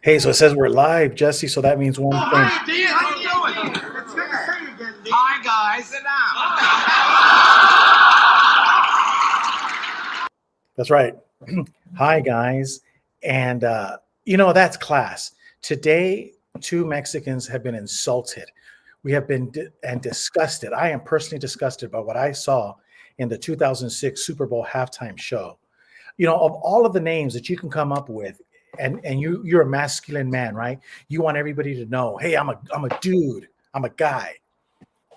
Hey, so it says we're live, Jesse. So that means one thing. Hi, D. How you doing? It's good to see you again, D. Hi, guys. Sit down. That's right. Hi, guys. And, that's class. Today, two Mexicans have been insulted. We have been and disgusted. I am personally disgusted by what I saw in the 2006 Super Bowl halftime show. Of all of the names that you can come up with, and you're a masculine man, right? You want everybody to know, hey, I'm a dude, I'm a guy.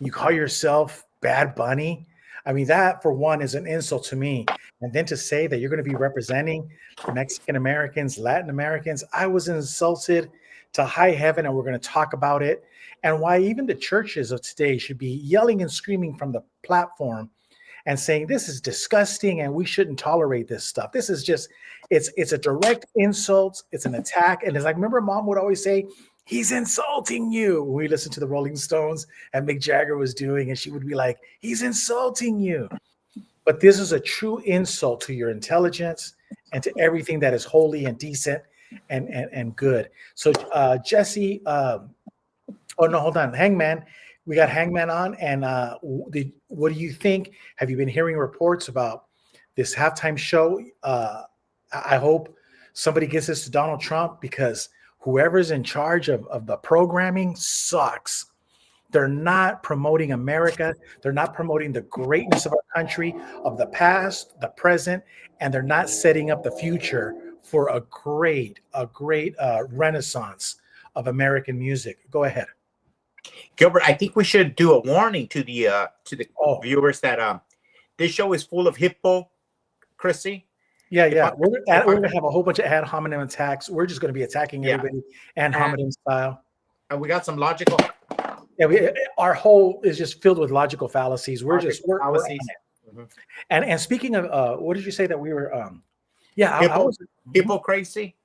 You call yourself Bad Bunny. I mean, that for one is an insult to me. And then to say that you're going to be representing Mexican Americans, Latin Americans, I was insulted to high heaven, and we're going to talk about it. And why even the churches of today should be yelling and screaming from the platform and saying this is disgusting and we shouldn't tolerate this stuff. This is just, it's a direct insult. It's an attack. And it's like, remember mom would always say, he's insulting you. When we listened to the Rolling Stones and Mick Jagger was doing, and she would be like, he's insulting you. But this is a true insult to your intelligence and to everything that is holy and decent and good. So Jesse, oh no, hold on. Hangman. We got Hangman on, and what do you think? Have you been hearing reports about this halftime show? I hope somebody gets this to Donald Trump, because whoever's in charge of the programming sucks. They're not promoting America. They're not promoting the greatness of our country, of the past, the present, and they're not setting up the future for a great renaissance of American music. Go ahead. Gilbert, I think we should do a warning to the viewers that this show is full of hypocrisy. Yeah. We're going to have a whole bunch of ad hominem attacks. We're just going to be attacking everybody ad hominem style. And we got some logical. Yeah, our whole is just filled with logical fallacies. We're fallacies. Mm-hmm. And speaking of, what did you say that we were? Hypocrisy.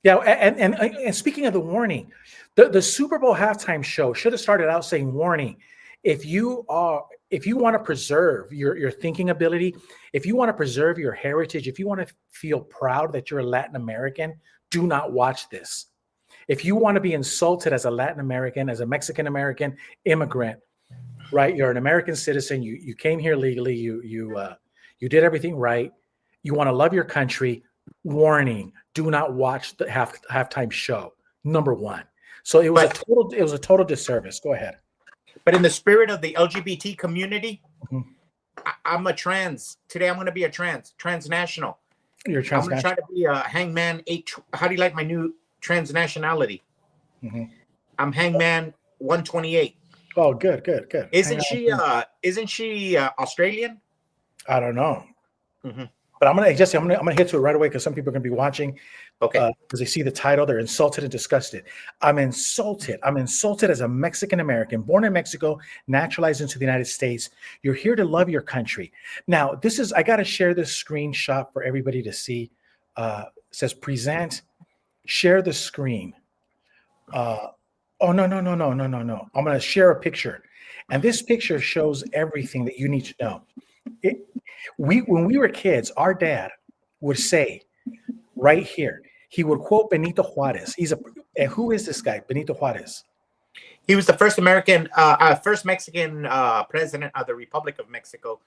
Yeah, and speaking of the warning, the Super Bowl halftime show should have started out saying, warning, if you want to preserve your thinking ability, if you want to preserve your heritage, if you want to feel proud that you're a Latin American, do not watch this. If you want to be insulted as a Latin American, as a Mexican American immigrant, right? You're an American citizen. You came here legally. You did everything right. You want to love your country. Warning: do not watch the halftime show. Number one. So it was a total disservice. Go ahead. But in the spirit of the LGBT community, mm-hmm. I'm a trans. Today I'm going to be a transnational. You're transnational. I'm going to try to be a Hangman 8. How do you like my new transnationality? Mm-hmm. I'm Hangman 128. Oh, good. Isn't she Australian? I don't know. Mm-hmm. But I'm gonna hit to it right away, because some people are gonna be watching. Okay. Because they see the title, they're insulted and disgusted. I'm insulted as a Mexican American, born in Mexico, naturalized into the United States. You're here to love your country. Now, I got to share this screenshot for everybody to see. It says present, share the screen. No. I'm gonna share a picture, and this picture shows everything that you need to know. When we were kids, our dad would say, right here, he would quote Benito Juarez. And who is this guy, Benito Juarez? He was the first Mexican president of the Republic of Mexico.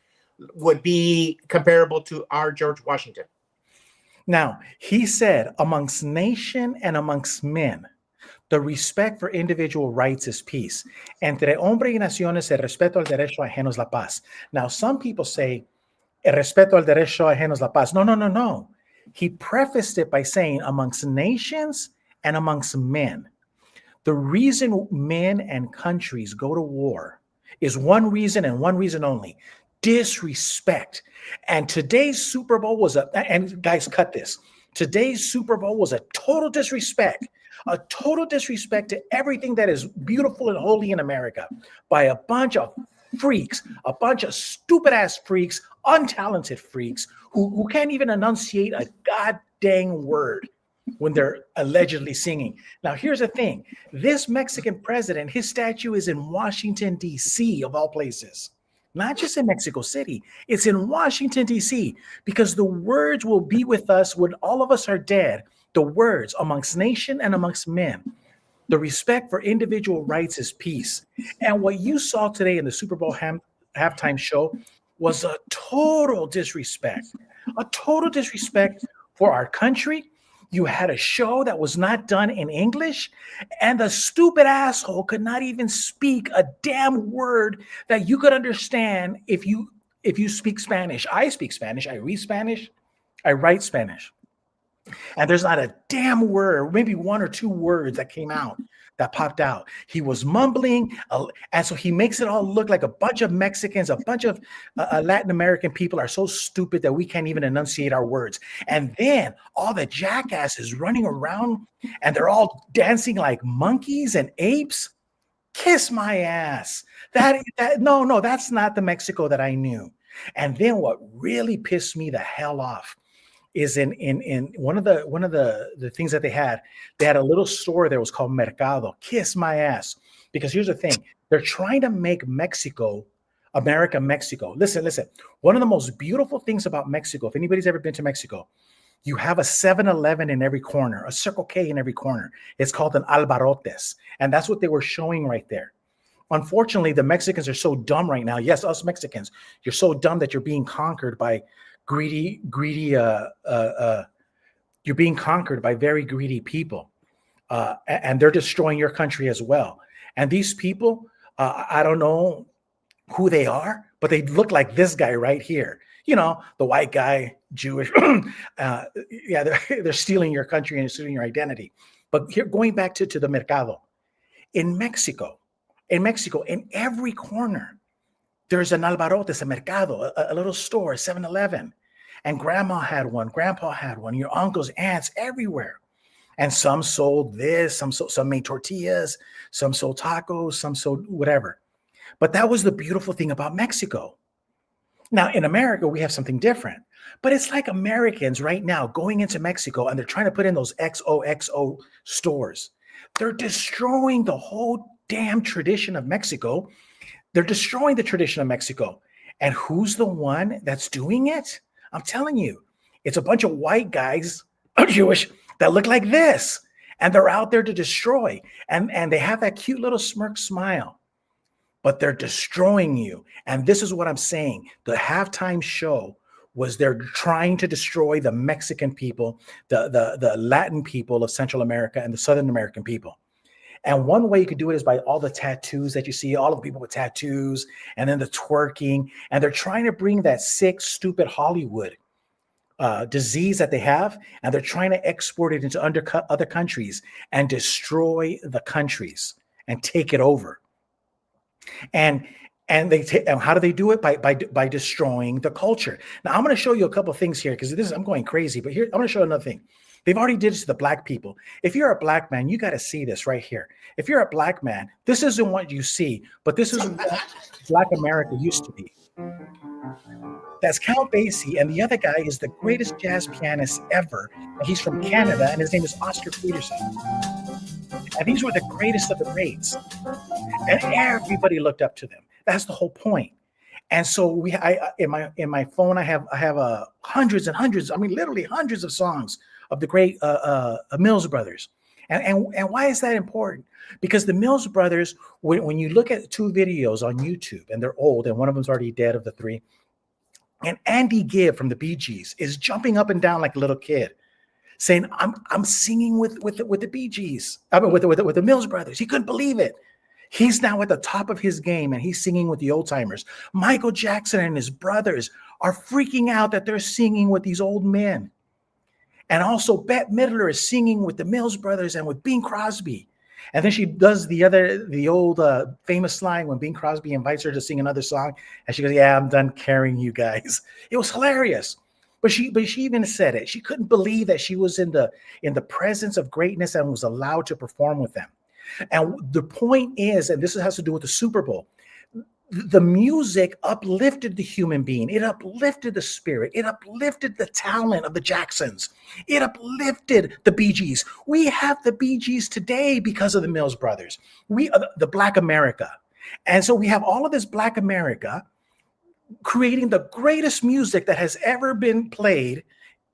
Would be comparable to our George Washington. Now, he said, amongst nation and amongst men, the respect for individual rights is peace. Entre hombre y naciones, el respeto al derecho ajeno es la paz. Now, some people say, el respeto al derecho ajeno es la paz. No. He prefaced it by saying, amongst nations and amongst men. The reason men and countries go to war is one reason and one reason only: disrespect. And today's Super Bowl and guys, cut this. Today's Super Bowl was a total disrespect to everything that is beautiful and holy in America by a bunch of freaks, a bunch of stupid ass freaks, untalented freaks who can't even enunciate a goddamn word when they're allegedly singing. Now, here's the thing. This Mexican president, his statue is in Washington, D.C., of all places. Not just in Mexico City. It's in Washington, D.C., because the words will be with us when all of us are dead, The words amongst nation and amongst men. The respect for individual rights is peace. And what you saw today in the Super Bowl halftime show was a total disrespect for our country. You had a show that was not done in English, and the stupid asshole could not even speak a damn word that you could understand if you speak Spanish. I speak Spanish, I read Spanish, I write Spanish. And there's not a damn word, maybe one or two words that came out that popped out. He was mumbling, and so he makes it all look like a bunch of Mexicans, a bunch of Latin American people are so stupid that we can't even enunciate our words. And then all the jackasses running around, and they're all dancing like monkeys and apes. Kiss my ass. No, that's not the Mexico that I knew. And then what really pissed me the hell off is in one of the things that they had a little store there was called Mercado. Kiss my ass. Because here's the thing, they're trying to make America Mexico. Listen. One of the most beautiful things about Mexico, if anybody's ever been to Mexico, you have a 7-Eleven in every corner, a Circle K in every corner. It's called an Albarotes. And that's what they were showing right there. Unfortunately, the Mexicans are so dumb right now. Yes, us Mexicans, you're so dumb that you're being conquered by greedy, you're being conquered by very greedy people. And they're destroying your country as well. And these people, I don't know who they are, but they look like this guy right here. You know, the white guy, Jewish. They're stealing your country and stealing your identity. But here, going back to the Mercado, in Mexico, in every corner, there's an Albarotes, a Mercado, a little store, 7-Eleven. And grandma had one, grandpa had one, your uncles, aunts, everywhere. And some sold this, some made tortillas, some sold tacos, some sold whatever. But that was the beautiful thing about Mexico. Now, in America, we have something different. But it's like Americans right now going into Mexico and they're trying to put in those XOXO stores. They're destroying the whole damn tradition of Mexico. They're destroying the tradition of Mexico. And who's the one that's doing it? I'm telling you, it's a bunch of white guys, Jewish, that look like this. And they're out there to destroy. And they have that cute little smirk smile. But they're destroying you. And this is what I'm saying. The halftime show was they're trying to destroy the Mexican people, the Latin people of Central America and the Southern American people. And one way you could do it is by all the tattoos that you see, all of the people with tattoos, and then the twerking. And they're trying to bring that sick, stupid Hollywood disease that they have, and they're trying to export it into other countries and destroy the countries and take it over. And how do they do it? By destroying the culture. Now, I'm going to show you a couple of things here because I'm going crazy. But here, I'm going to show you another thing. They've already did this to the black people. If you're a black man, you got to see this right here. If you're a black man, this isn't what you see, but this is what Black America used to be. That's Count Basie, and the other guy is the greatest jazz pianist ever. And he's from Canada, and his name is Oscar Peterson. And these were the greatest of the greats. And everybody looked up to them. That's the whole point. And so in my phone, I have hundreds and hundreds, I mean, literally hundreds of songs of the great Mills Brothers. And why is that important? Because the Mills Brothers, when you look at 2 videos on YouTube, and they're old, and one of them's already dead of the 3, and Andy Gibb from the Bee Gees is jumping up and down like a little kid, saying, "I'm singing with the Bee Gees, I mean, with the Mills Brothers." He couldn't believe it. He's now at the top of his game, and he's singing with the old timers. Michael Jackson and his brothers are freaking out that they're singing with these old men. And also Bette Midler is singing with the Mills Brothers and with Bing Crosby. And then she does the old famous line when Bing Crosby invites her to sing another song. And she goes, "Yeah, I'm done carrying you guys." It was hilarious. But she even said it. She couldn't believe that she was in the presence of greatness and was allowed to perform with them. And the point is, and this has to do with the Super Bowl, the music uplifted the human being. It uplifted the spirit. It uplifted the talent of the Jacksons. It uplifted the Bee Gees. We have the Bee Gees today because of the Mills Brothers. We are the Black America. And so we have all of this Black America creating the greatest music that has ever been played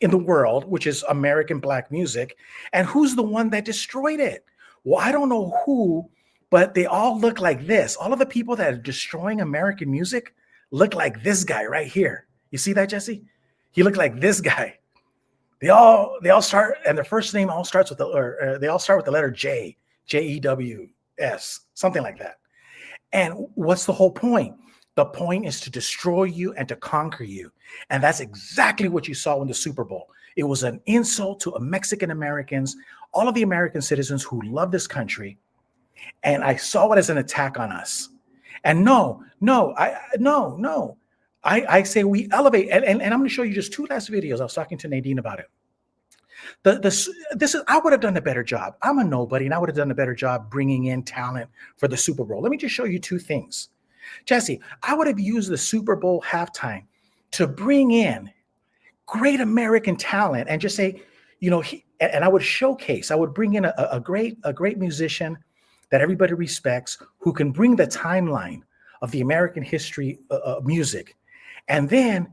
in the world, which is American Black music. And who's the one that destroyed it? Well, I don't know who, but they all look like this. All of the people that are destroying American music look like this guy right here. You see that, Jesse? He looked like this guy. They all start, and their first name all starts with they all start with the letter J, Jews, something like that. And what's the whole point? The point is to destroy you and to conquer you. And that's exactly what you saw in the Super Bowl. It was an insult to Mexican Americans, all of the American citizens who love this country. And I saw it as an attack on us. And I say we elevate. And I'm going to show you just two last videos. I was talking to Nadine about it. I would have done a better job. I'm a nobody, and I would have done a better job bringing in talent for the Super Bowl. Let me just show you two things. Jesse, I would have used the Super Bowl halftime to bring in great American talent and just say, and I would showcase, I would bring in a great musician that everybody respects, who can bring the timeline of the American history of music. And then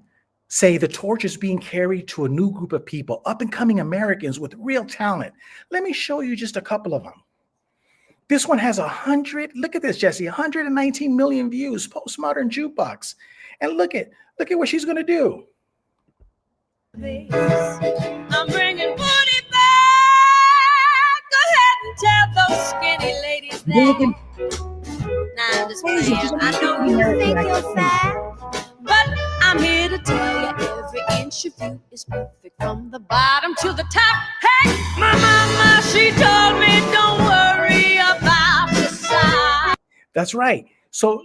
say the torch is being carried to a new group of people, up and coming Americans with real talent. Let me show you just a couple of them. This one has look at this, Jesse, 119 million views, Postmodern Jukebox. And look at what she's going to do. I'm bringing booty back. Go ahead and tell those skinny ladies that. Now, just I know you think you're fat, but I'm here to tell you every inch of you is perfect from the bottom to the top. Hey, my mama, she told me don't worry about the size. That's right. So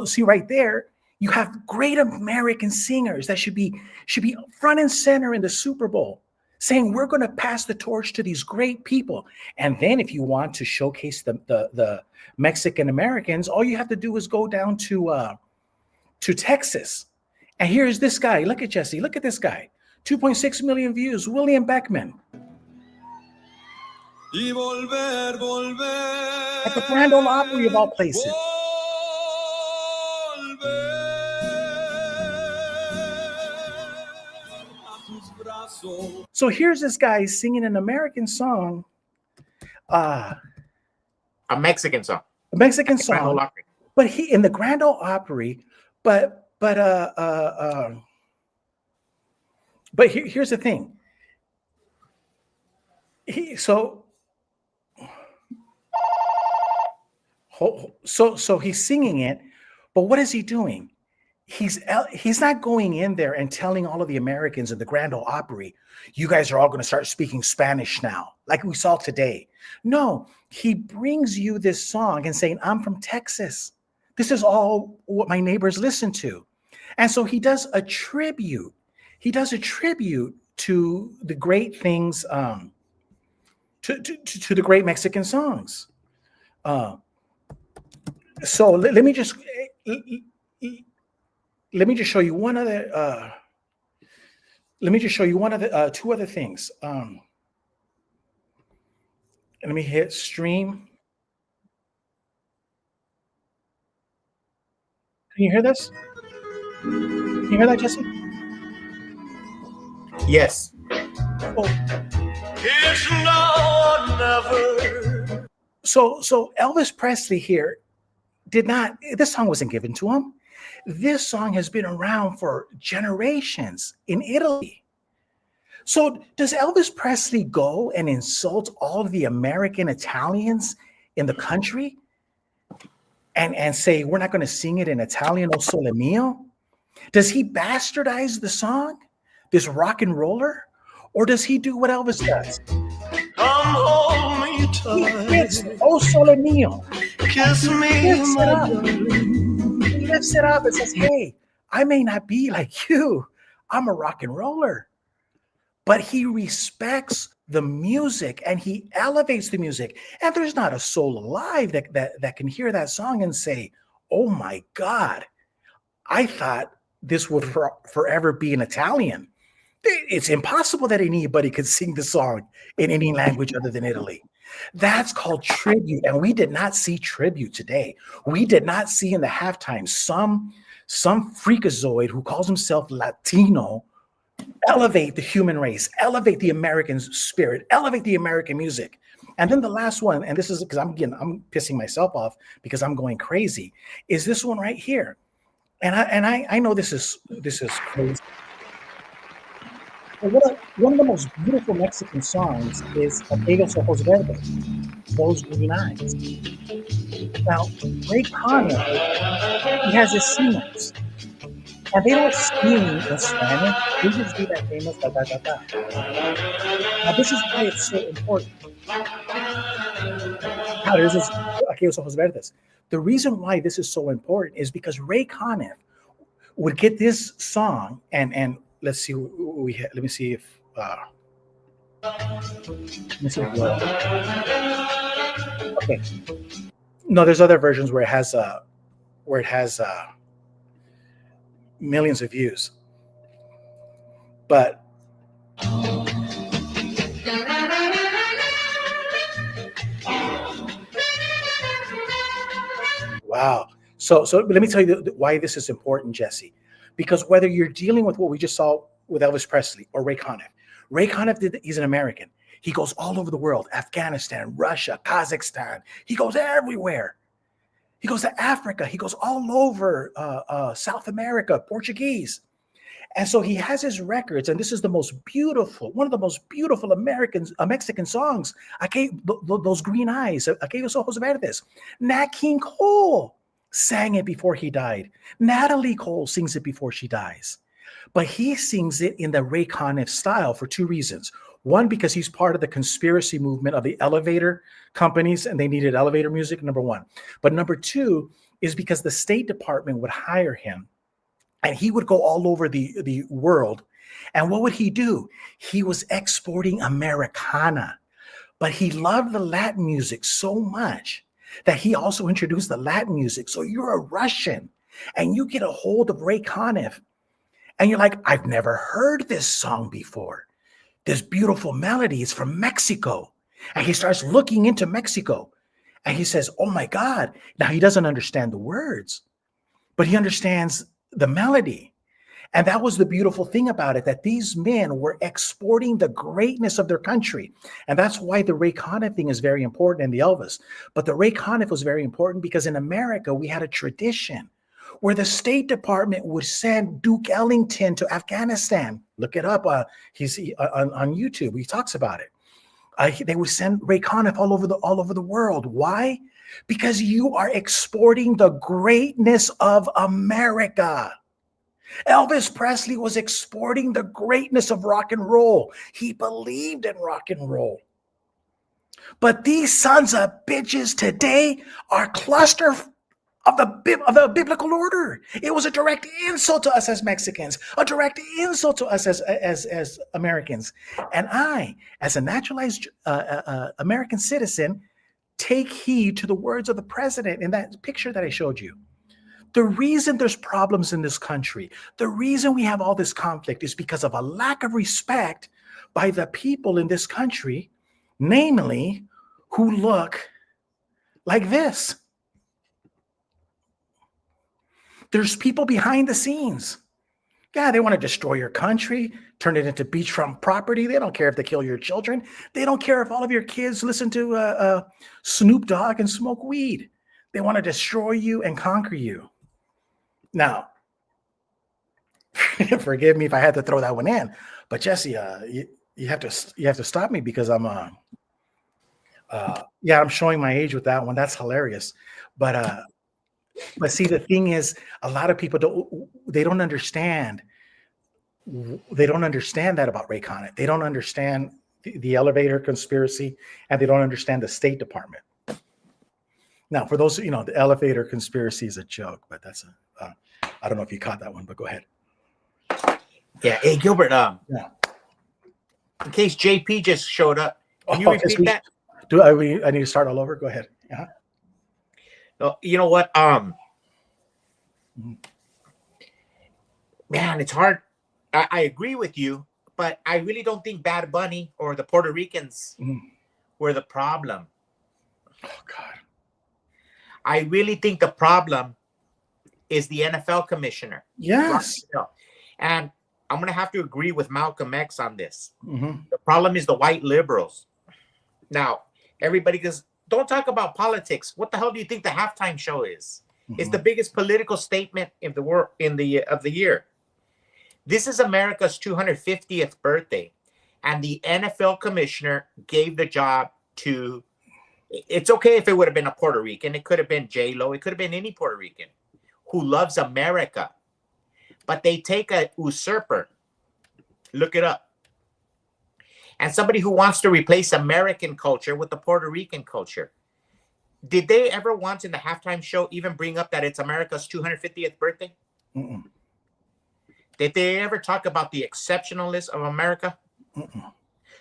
see right there, you have great American singers that should be front and center in the Super Bowl, saying we're going to pass the torch to these great people. And then if you want to showcase the Mexican Americans, all you have to do is go down to Texas. And here's this guy. Look at Jesse. Look at this guy. 2.6 million views. William Beckman. At the Grand Ole Opry of all places. So here's this guy singing an American song. A Mexican song. A Mexican song. But he in the Grand Ole Opry, but here's the thing. So he's singing it, but what is he doing? He's not going in there and telling all of the Americans in the Grand Ole Opry, you guys are all going to start speaking Spanish now, like we saw today. No, he brings you this song and saying, I'm from Texas. This is all what my neighbors listen to. And so he does a tribute. He does a tribute to the great things, to the great Mexican songs. So let me just show you one other. Let me just show you two other things. Let me hit stream. Can you hear this? Can you hear that, Jesse? Yes. Oh. It's now or never. So Elvis Presley here this song wasn't given to him. This song has been around for generations in Italy. So does Elvis Presley go and insult all of the American Italians in the country and say, we're not going to sing it in Italian, O Sole Mio? Does he bastardize the song, this rock and roller? Or does he do what Elvis does? Come hold me tight. He hits O Sole Mio. Kiss me, he lifts it up and says, hey, I may not be like you. I'm a rock and roller. But he respects the music and he elevates the music. And there's not a soul alive that can hear that song and say, oh my God, I thought this would forever be in Italian. It's impossible that anybody could sing the song in any language other than Italy. That's called tribute. And we did not see tribute today. We did not see in the halftime some freakazoid who calls himself Latino elevate the human race, elevate the American spirit, elevate the American music. And then the last one, and this is because I'm pissing myself off because I'm going crazy, is this one right here. And I know this is crazy. But one of the most beautiful Mexican songs is Aquellos Ojos Verdes, those green eyes. Now, Ray Conniff, he has his singers. And they don't sing in Spanish. They just do that famous da da da da. Now, this is why it's so important. Now, there's this Aquellos Ojos Verdes. The reason why this is so important is because Ray Conniff would get this song, and let's see, let me see if okay. No, there's other versions where it has millions of views, but wow. So let me tell you why this is important, Jesse. Because whether you're dealing with what we just saw with Elvis Presley or Ray Conniff he's an American. He goes all over the world, Afghanistan, Russia, Kazakhstan. He goes everywhere. He goes to Africa. He goes all over South America, Portuguese. And so he has his records, and this is one of the most beautiful Mexican songs. Those green eyes, Aquellos Ojos Verdes. Nat King Cole sang it before he died. Natalie Cole sings it before she dies. But he sings it in the Ray Conniff style for two reasons. One, because he's part of the conspiracy movement of the elevator companies, and they needed elevator music, number one. But number two is because the State Department would hire him, and he would go all over the world. And what would he do? He was exporting Americana. But he loved the Latin music so much that he also introduced the Latin music. So you're a Russian, and you get a hold of Ray Conniff, and you're like, I've never heard this song before. This beautiful melody is from Mexico. And he starts looking into Mexico. And he says, oh my God. Now he doesn't understand the words, but he understands the melody. And that was the beautiful thing about it, that these men were exporting the greatness of their country. And that's why the Ray Conniff thing is very important, and the Elvis. But the Ray Conniff was very important because in America, we had a tradition where the State Department would send Duke Ellington to Afghanistan. Look it up. He's on YouTube. He talks about it. They would send Ray Conniff all over the world. Why? Because you are exporting the greatness of America. Elvis Presley was exporting the greatness of rock and roll. He believed in rock and roll. But these sons of bitches today are cluster of the biblical order. It was a direct insult to us as Mexicans, a direct insult to us as Americans. And I, as a naturalized American citizen, take heed to the words of the president in that picture that I showed you. The reason there's problems in this country, the reason we have all this conflict is because of a lack of respect by the people in this country, namely, who look like this. There's people behind the scenes. Yeah, they want to destroy your country, turn it into beachfront property. They don't care if they kill your children. They don't care if all of your kids listen to Snoop Dogg and smoke weed. They want to destroy you and conquer you. Now, forgive me if I had to throw that one in, but Jesse, you have to stop me because I'm I'm showing my age with that one. That's hilarious, but see, the thing is, a lot of people don't understand that about Ray Conniff. They don't understand the elevator conspiracy, and they don't understand the State Department. Now, for those, the elevator conspiracy is a joke, but that's I don't know if you caught that one, but go ahead. Yeah. Hey, Gilbert, yeah. In case JP just showed up, can you repeat that? I need to start all over? Go ahead. Yeah. You know what? Man, it's hard. I agree with you, but I really don't think Bad Bunny or the Puerto Ricans were the problem. Oh, God. I really think the problem is the NFL commissioner. Yes. And I'm gonna have to agree with Malcolm X on this. Mm-hmm. The problem is the white liberals. Now, everybody goes, don't talk about politics. What the hell do you think the halftime show is? Mm-hmm. It's the biggest political statement in the world of the year. This is America's 250th birthday, and the NFL commissioner gave the job to. It's okay if it would have been a Puerto Rican. It could have been J-Lo. It could have been any Puerto Rican who loves America. But they take a usurper. Look it up. And somebody who wants to replace American culture with the Puerto Rican culture. Did they ever once in the halftime show even bring up that it's America's 250th birthday? Mm-mm. Did they ever talk about the exceptionalness of America? Mm-mm.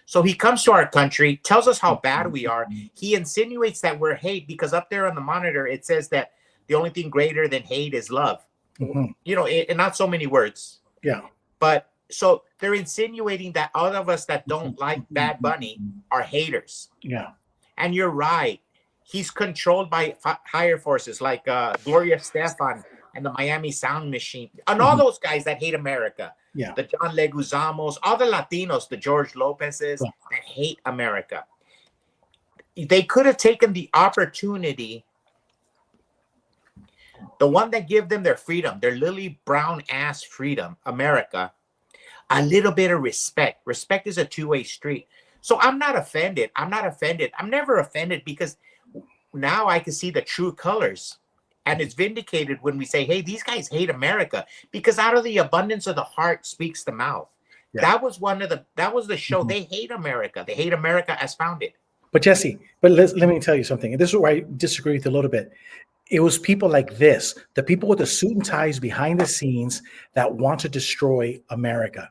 So he comes to our country, tells us how bad we are. He insinuates that we're hate because up there on the monitor, it says that the only thing greater than hate is love. Mm-hmm. You know, in not so many words. Yeah. But so they're insinuating that all of us that don't like Bad Bunny are haters. Yeah. And you're right. He's controlled by higher forces like Gloria Estefan and the Miami Sound Machine and all those guys that hate America. Yeah. The John Leguizamos, all the Latinos, the George Lopez's that hate America. They could have taken the opportunity, the one that give them their freedom, their Lily Brown ass freedom, America, a little bit of respect. Respect is a two-way street. So I'm not offended. I'm never offended because now I can see the true colors. And it's vindicated when we say, hey, these guys hate America, because out of the abundance of the heart speaks the mouth. Yeah. That was the show. They hate America. They hate America as founded. But Jesse, let me tell you something. And this is where I disagree with you a little bit. It was people like this, the people with the suit and ties behind the scenes that want to destroy America.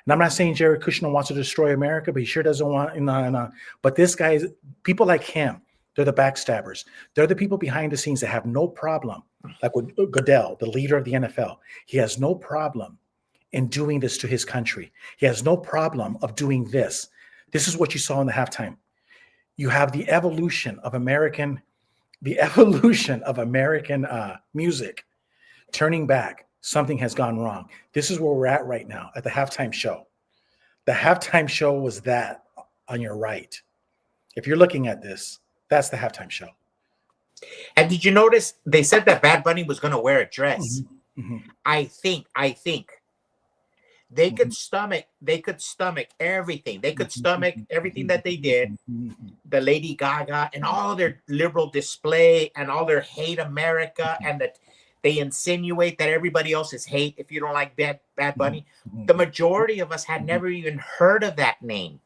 And I'm not saying Jared Kushner wants to destroy America, but he sure doesn't want, no. But this guy, people like him, they're the backstabbers. They're the people behind the scenes that have no problem, like with Goodell, the leader of the NFL. He has no problem in doing this to his country. He has no problem of doing this. This is what you saw in the halftime. You have the evolution of American music turning back. Something has gone wrong. This is where we're at right now at the halftime show. The halftime show was that on your right. If you're looking at this, that's the halftime show. And did you notice they said that Bad Bunny was going to wear a dress? Mm-hmm. I think they could stomach everything. They could stomach everything that they did, the Lady Gaga and all their liberal display and all their hate America, and that they insinuate that everybody else is hate if you don't like Bad Bunny. The majority of us had never even heard of that name.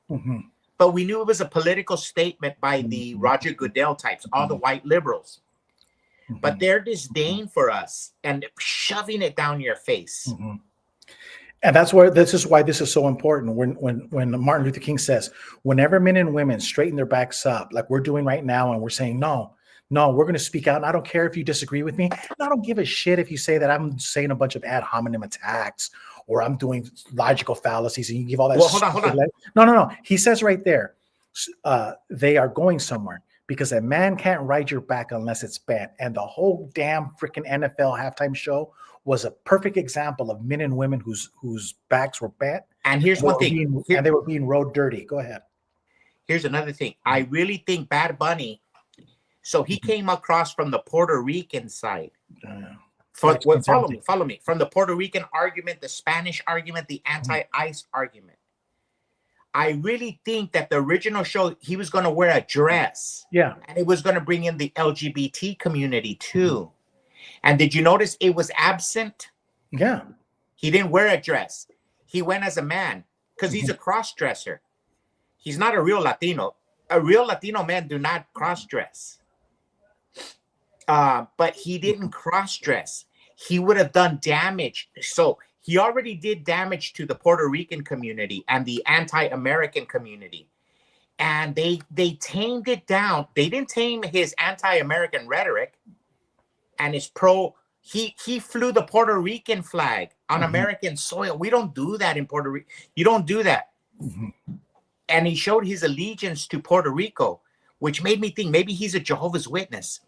But we knew it was a political statement by the Roger Goodell types, all the white liberals. But their disdain for us and shoving it down your face. And that's where this is why this is so important. When Martin Luther King says, whenever men and women straighten their backs up, like we're doing right now, and we're saying, no, we're going to speak out. And I don't care if you disagree with me. And I don't give a shit if you say that I'm saying a bunch of ad hominem attacks or I'm doing logical fallacies, and you give all that. Well, hold on. No. He says right there, they are going somewhere because a man can't ride your back unless it's bent. And the whole damn freaking NFL halftime show was a perfect example of men and women whose backs were bent. And here's one thing. And they were being rode dirty. Go ahead. Here's another thing. I really think Bad Bunny, so he came across from the Puerto Rican side. Follow me. From the Puerto Rican argument, the Spanish argument, the anti-ICE argument. I really think that the original show, he was going to wear a dress. Yeah. And it was going to bring in the LGBT community too. And did you notice it was absent? Yeah. He didn't wear a dress. He went as a man because he's a cross-dresser. He's not a real Latino. A real Latino man do not cross-dress. But he didn't cross-dress. He would have done damage. So he already did damage to the Puerto Rican community and the anti-American community. And they tamed it down. They didn't tame his anti-American rhetoric and his he flew the Puerto Rican flag on American soil. We don't do that in Puerto Rico. You don't do that. And he showed his allegiance to Puerto Rico, which made me think maybe he's a Jehovah's Witness.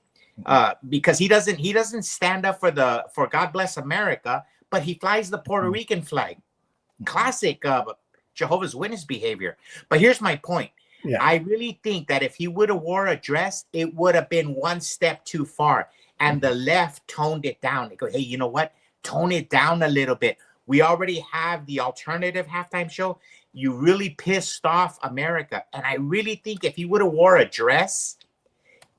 Because he doesn't stand up for God Bless America, but he flies the Puerto Rican flag. classic Jehovah's Witness behavior. But here's my point. Yeah. I really think that if he would have wore a dress, it would have been one step too far. And the left toned it down. They go, hey, you know what? Tone it down a little bit. We already have the alternative halftime show. You really pissed off America. And I really think if he would have wore a dress,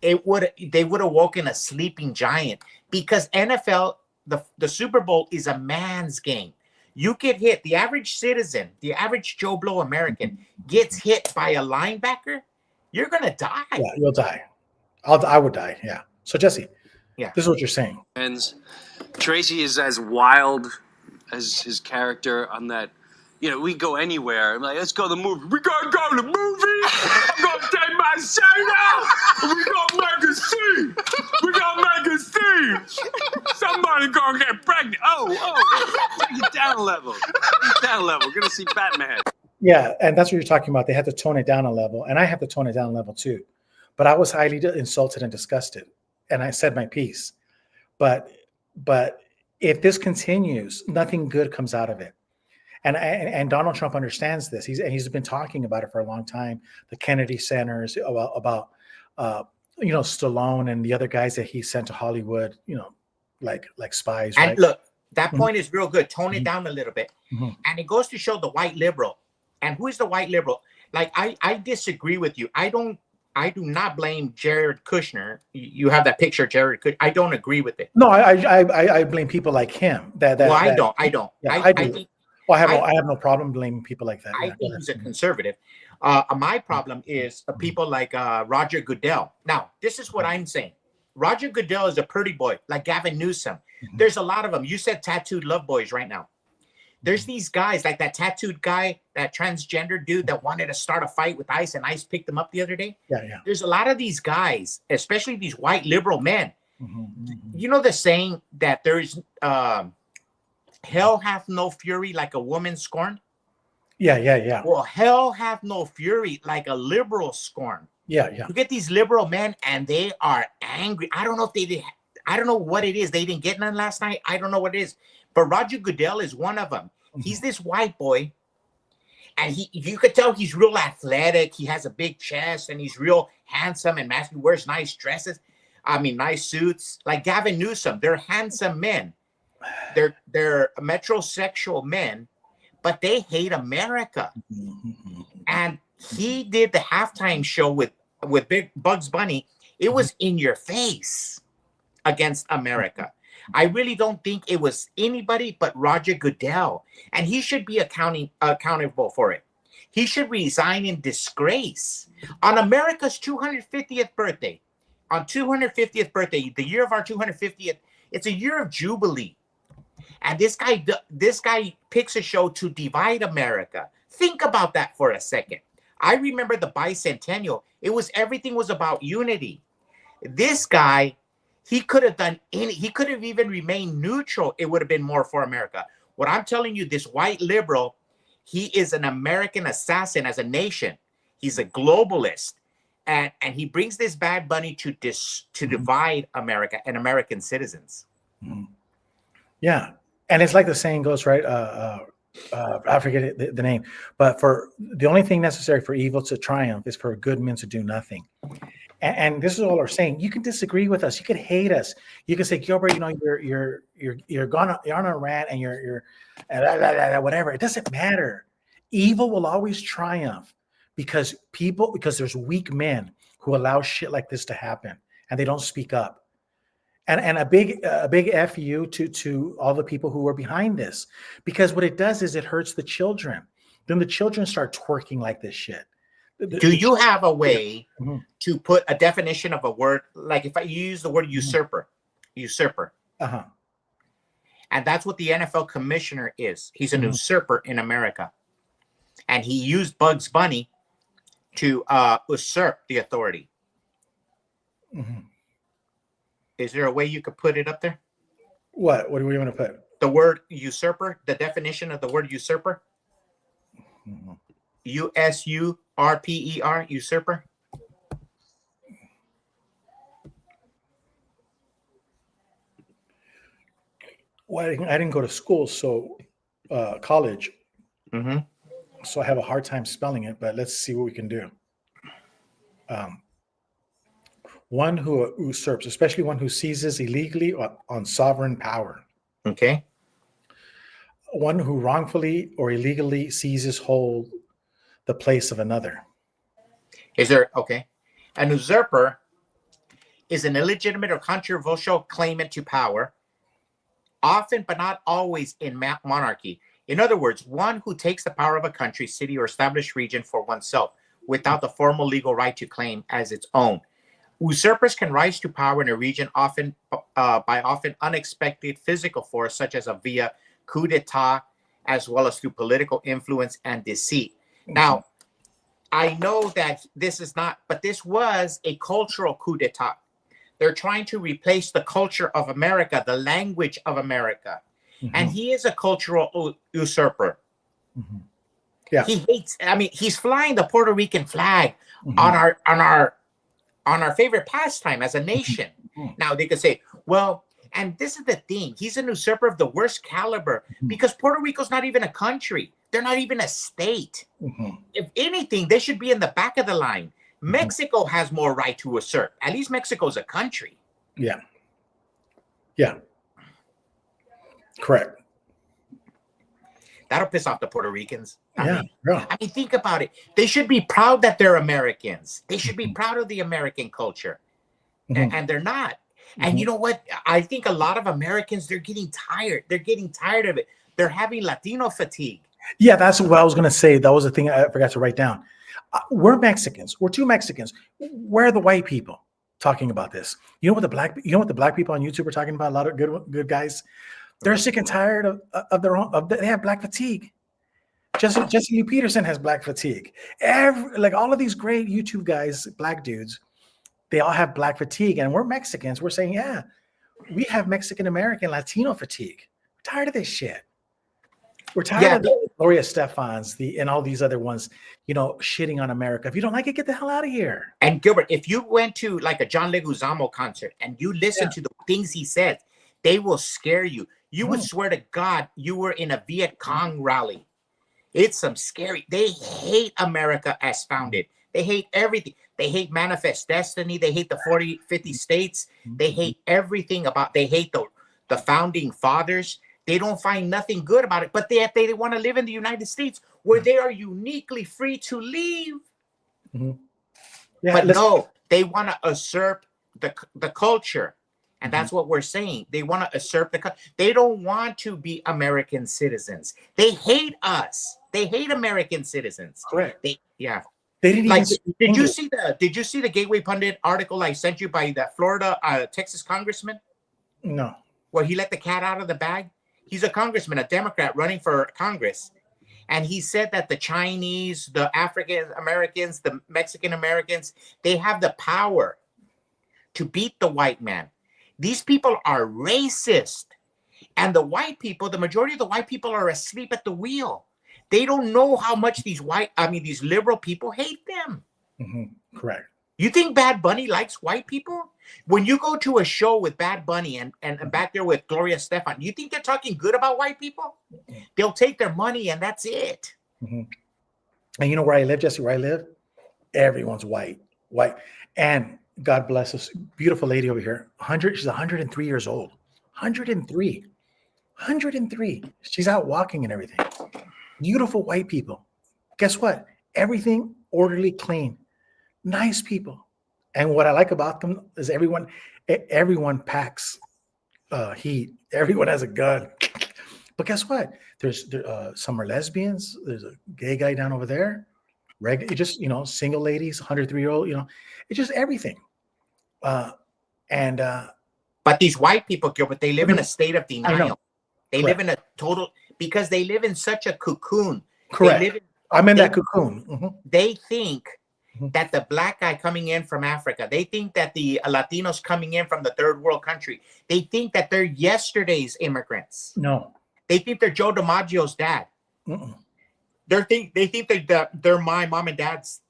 they would have woken a sleeping giant, because NFL, the Super Bowl is a man's game. You get hit, the average citizen, the average Joe Blow American gets hit by a linebacker, you're gonna die. Yeah, you'll die. I would die. Yeah. So Jesse, Yeah, this is what you're saying. And Tracy is as wild as his character on that. You know, we go anywhere. I'm like, let's go to the movie. We gotta go to the movie. I'm gonna take my shirt off. And we gonna make a scene. We gonna make a scene. Somebody gonna get pregnant. Oh, take it down a level. Take it down a level. We're gonna see Batman. Yeah, and that's what you're talking about. They had to tone it down a level, and I have to tone it down a level too. But I was highly insulted and disgusted, and I said my piece. But if this continues, nothing good comes out of it. And Donald Trump understands this. He's been talking about it for a long time. The Kennedy Centers, about Stallone and the other guys that he sent to Hollywood, like spies. and right? look, that point is real good. Tone it down a little bit. And it goes to show the white liberal. And who is the white liberal? Like, I disagree with you. I do not blame Jared Kushner. You have that picture, Jared Kushner. I don't agree with it. No, I blame people like him. I don't. Yeah, I do. think I have no problem blaming people like that. I think he's a conservative. My problem is people like Roger Goodell. Now, this is what I'm saying. Roger Goodell is a pretty boy, like Gavin Newsom. There's a lot of them. You said tattooed love boys right now. There's these guys like that tattooed guy, that transgender dude that wanted to start a fight with ICE, and ICE picked him up the other day. Yeah. There's a lot of these guys, especially these white liberal men. You know the saying that there's hell hath no fury like a woman scorned? Yeah. Well, hell hath no fury like a liberal scorn. Yeah. You get these liberal men and they are angry. I don't know if they did. I don't know what it is. They didn't get none last night. I don't know what it is. But Roger Goodell is one of them. He's this white boy. And you could tell he's real athletic. He has a big chest and he's real handsome and masculine. He wears nice dresses. I mean, nice suits. Like Gavin Newsom. They're handsome men. They're metrosexual men, but they hate America. And he did the halftime show with Big Bugs Bunny. It was in your face against America. I really don't think it was anybody but Roger Goodell, and he should be accountable for it. He should resign in disgrace on America's 250th birthday. On 250th birthday, the year of our 250th, it's a year of jubilee. And this guy picks a show to divide America. Think about that for a second. I remember the bicentennial. Everything was about unity. This guy, he could have even remained neutral. It would have been more for America. What I'm telling you, this white liberal, he is an American assassin as a nation. He's a globalist. And he brings this Bad Bunny to divide America and American citizens. Yeah. And it's like the saying goes, right? I forget the name, but for the only thing necessary for evil to triumph is for good men to do nothing. And this is all we're saying. You can disagree with us. You can hate us. You can say, Gilbert, you're on a rant and you're whatever. It doesn't matter. Evil will always triumph because there's weak men who allow shit like this to happen and they don't speak up. And a big F you to all the people who are behind this, because what it does is it hurts the children. Then the children start twerking like this shit. Do you have a way to put a definition of a word? Like if I use the word usurper. And that's what the NFL commissioner is. He's an usurper in America. And he used Bugs Bunny to usurp the authority. Is there a way you could put it up there? What do we want to put? The word usurper, the definition of the word usurper. USURPER, usurper. Well, I didn't go to school, so college. Mm-hmm. So I have a hard time spelling it, but let's see what we can do. One who usurps, especially one who seizes illegally on sovereign power. Okay. One who wrongfully or illegally seizes hold the place of another. Is there, okay. An usurper is an illegitimate or controversial claimant to power, often but not always in monarchy. In other words, one who takes the power of a country, city, or established region for oneself without the formal legal right to claim as its own. Usurpers can rise to power in a region often by often unexpected physical force, such as via coup d'etat, as well as through political influence and deceit. Now, I know that this is not, but this was a cultural coup d'etat. They're trying to replace the culture of America, the language of America. And he is a cultural usurper. Yeah. He hates, I mean, he's flying the Puerto Rican flag on our favorite pastime as a nation. Now they could say, well, and this is the thing, he's an usurper of the worst caliber because Puerto Rico's not even a country. They're not even a state. If anything, they should be in the back of the line. Mexico has more right to usurp. At least Mexico's a country. Yeah. Yeah. Correct. That'll piss off the Puerto Ricans. I mean, think about it. They should be proud that they're Americans. They should be proud of the American culture. And they're not. And you know what? I think a lot of Americans, they're getting tired. They're getting tired of it. They're having Latino fatigue. Yeah, that's what I was going to say. That was the thing I forgot to write down. We're Mexicans. We're two Mexicans. Where are the white people talking about this? You know what the black people on YouTube are talking about? A lot of good guys. They're sick and tired of their own. They have black fatigue. Jesse Lee Peterson has black fatigue. Like all of these great YouTube guys, black dudes, they all have black fatigue. And we're Mexicans. We're saying, yeah, we have Mexican American Latino fatigue. We're tired of this shit. We're tired of the Gloria Estefans, and all these other ones, shitting on America. If you don't like it, get the hell out of here. And Gilbert, if you went to like a John Leguizamo concert and you listen to the things he said, they will scare you. You would swear to God you were in a Viet Cong rally. It's some scary. They hate America as founded. They hate everything. They hate Manifest Destiny. They hate the 50 states. They hate everything they hate the founding fathers. They don't find nothing good about it, but they want to live in the United States where they are uniquely free to leave. But no, they want to usurp the culture. And that's what we're saying. They want to usurp the country. They don't want to be American citizens. They hate us. They hate American citizens. Correct. They didn't like. even Did you see the Gateway Pundit article I sent you by that Florida, Texas congressman? No. Where he let the cat out of the bag. He's a congressman, a Democrat running for Congress. And he said that the Chinese, the African Americans, the Mexican Americans, they have the power to beat the white man. These people are racist. And the white people, the majority of the white people are asleep at the wheel. They don't know how much these liberal people hate them. Correct. You think Bad Bunny likes white people? When you go to a show with Bad Bunny and back there with Gloria Estefan, you think they're talking good about white people? They'll take their money and that's it. And you know where I live, Jesse? Where I live, everyone's white. And God bless us, beautiful lady over here. She's 103 years old. 103. She's out walking and everything. Beautiful white people. Guess what? Everything orderly, clean, nice people. And what I like about them is everyone packs heat. Everyone has a gun. But guess what? There's some are lesbians. There's a gay guy down over there. Single ladies, 103-year-old. It's just everything. But these white people, Gilbert, they live in a state of denial. They live in a total, because they live in such a cocoon. Correct. I'm in that cocoon. They think that the black guy coming in from Africa, they think that the Latinos coming in from the third world country, they think that they're yesterday's immigrants. No. They think they're Joe DiMaggio's dad. They think that they're my mom and dad's.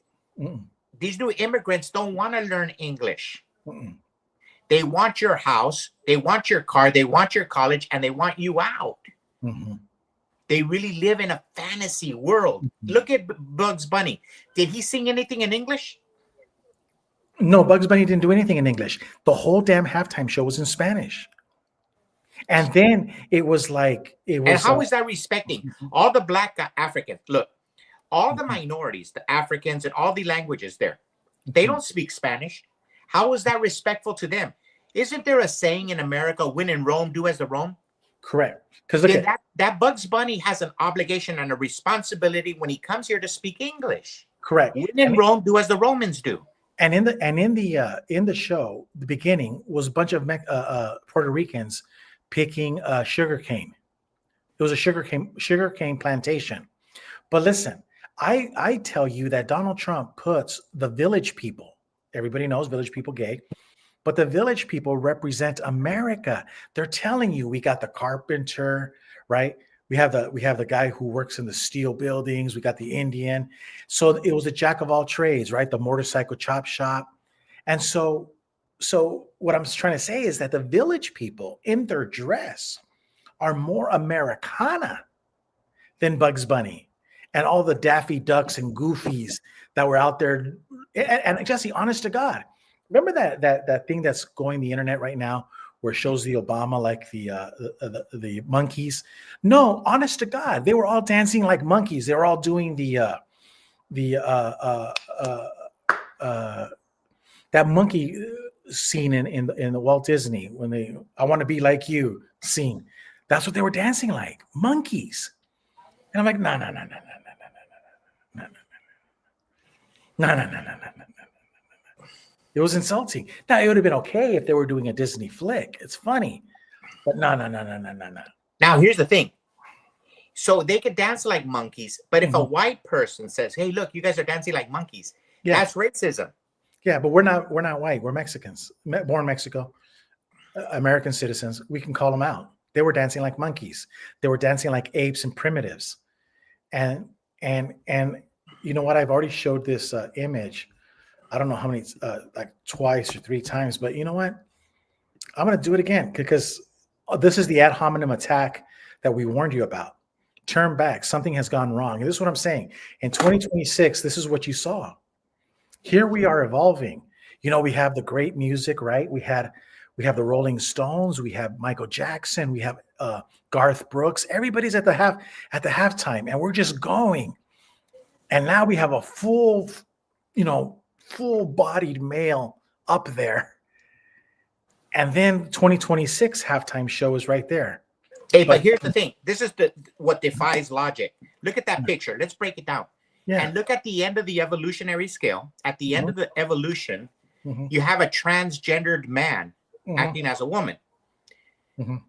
These new immigrants don't want to learn English. They want your house, they want your car, they want your college, and they want you out. They really live in a fantasy world. Look at Bugs Bunny. Did he sing anything in English? No, Bugs Bunny didn't do anything in English. The whole damn halftime show was in Spanish. And then it was like, it was. And how is that respecting all the black Africans? Look, all the minorities, the Africans and all the languages there, they don't speak Spanish. How is that respectful to them? Isn't there a saying in America, when in Rome, do as the Rome? Correct. Because look at that Bugs Bunny has an obligation and a responsibility when he comes here to speak English. correct. When in Rome, do as the Romans do. And in the show, the beginning was a bunch of Puerto Ricans picking sugarcane. It was a sugarcane plantation. But listen, I tell you that Donald Trump puts the village people. Everybody knows village people gay. But the village people represent America. They're telling you we got the carpenter, right? We have the guy who works in the steel buildings. We got the Indian. So it was a jack of all trades, right? The motorcycle chop shop. And so what I'm trying to say is that the village people in their dress are more Americana than Bugs Bunny and all the Daffy Ducks and Goofies that were out there. And Jesse, honest to God, remember that thing that's going the internet right now where it shows the Obama like the monkeys? No, honest to God, they were all dancing like monkeys. They were all doing that monkey scene in the Walt Disney when they I want to be like you scene. That's what they were dancing like, monkeys. And I'm like, no. It was insulting. Now, it would have been okay if they were doing a Disney flick. It's funny. But no. Now, here's the thing. So they could dance like monkeys, but if a white person says, hey, look, you guys are dancing like monkeys, that's racism. Yeah, but we're not white. We're Mexicans, born in Mexico, American citizens. We can call them out. They were dancing like monkeys. They were dancing like apes and primitives. And you know what? I've already showed this image. I don't know how many, like twice or three times, but you know what? I'm going to do it again because this is the ad hominem attack that we warned you about. Turn back. Something has gone wrong. And this is what I'm saying. In 2026, this is what you saw. Here we are evolving. You know, we have the great music, right? We have the Rolling Stones. We have Michael Jackson. We have Garth Brooks. Everybody's at the halftime, and we're just going. And now we have a full-bodied male up there. And then 2026 halftime show is right there. Hey, but here's the thing. This is what defies logic. Look at that picture. Let's break it down. Yeah. And look at the end of the evolutionary scale. At the end of the evolution, you have a transgendered man acting as a woman. The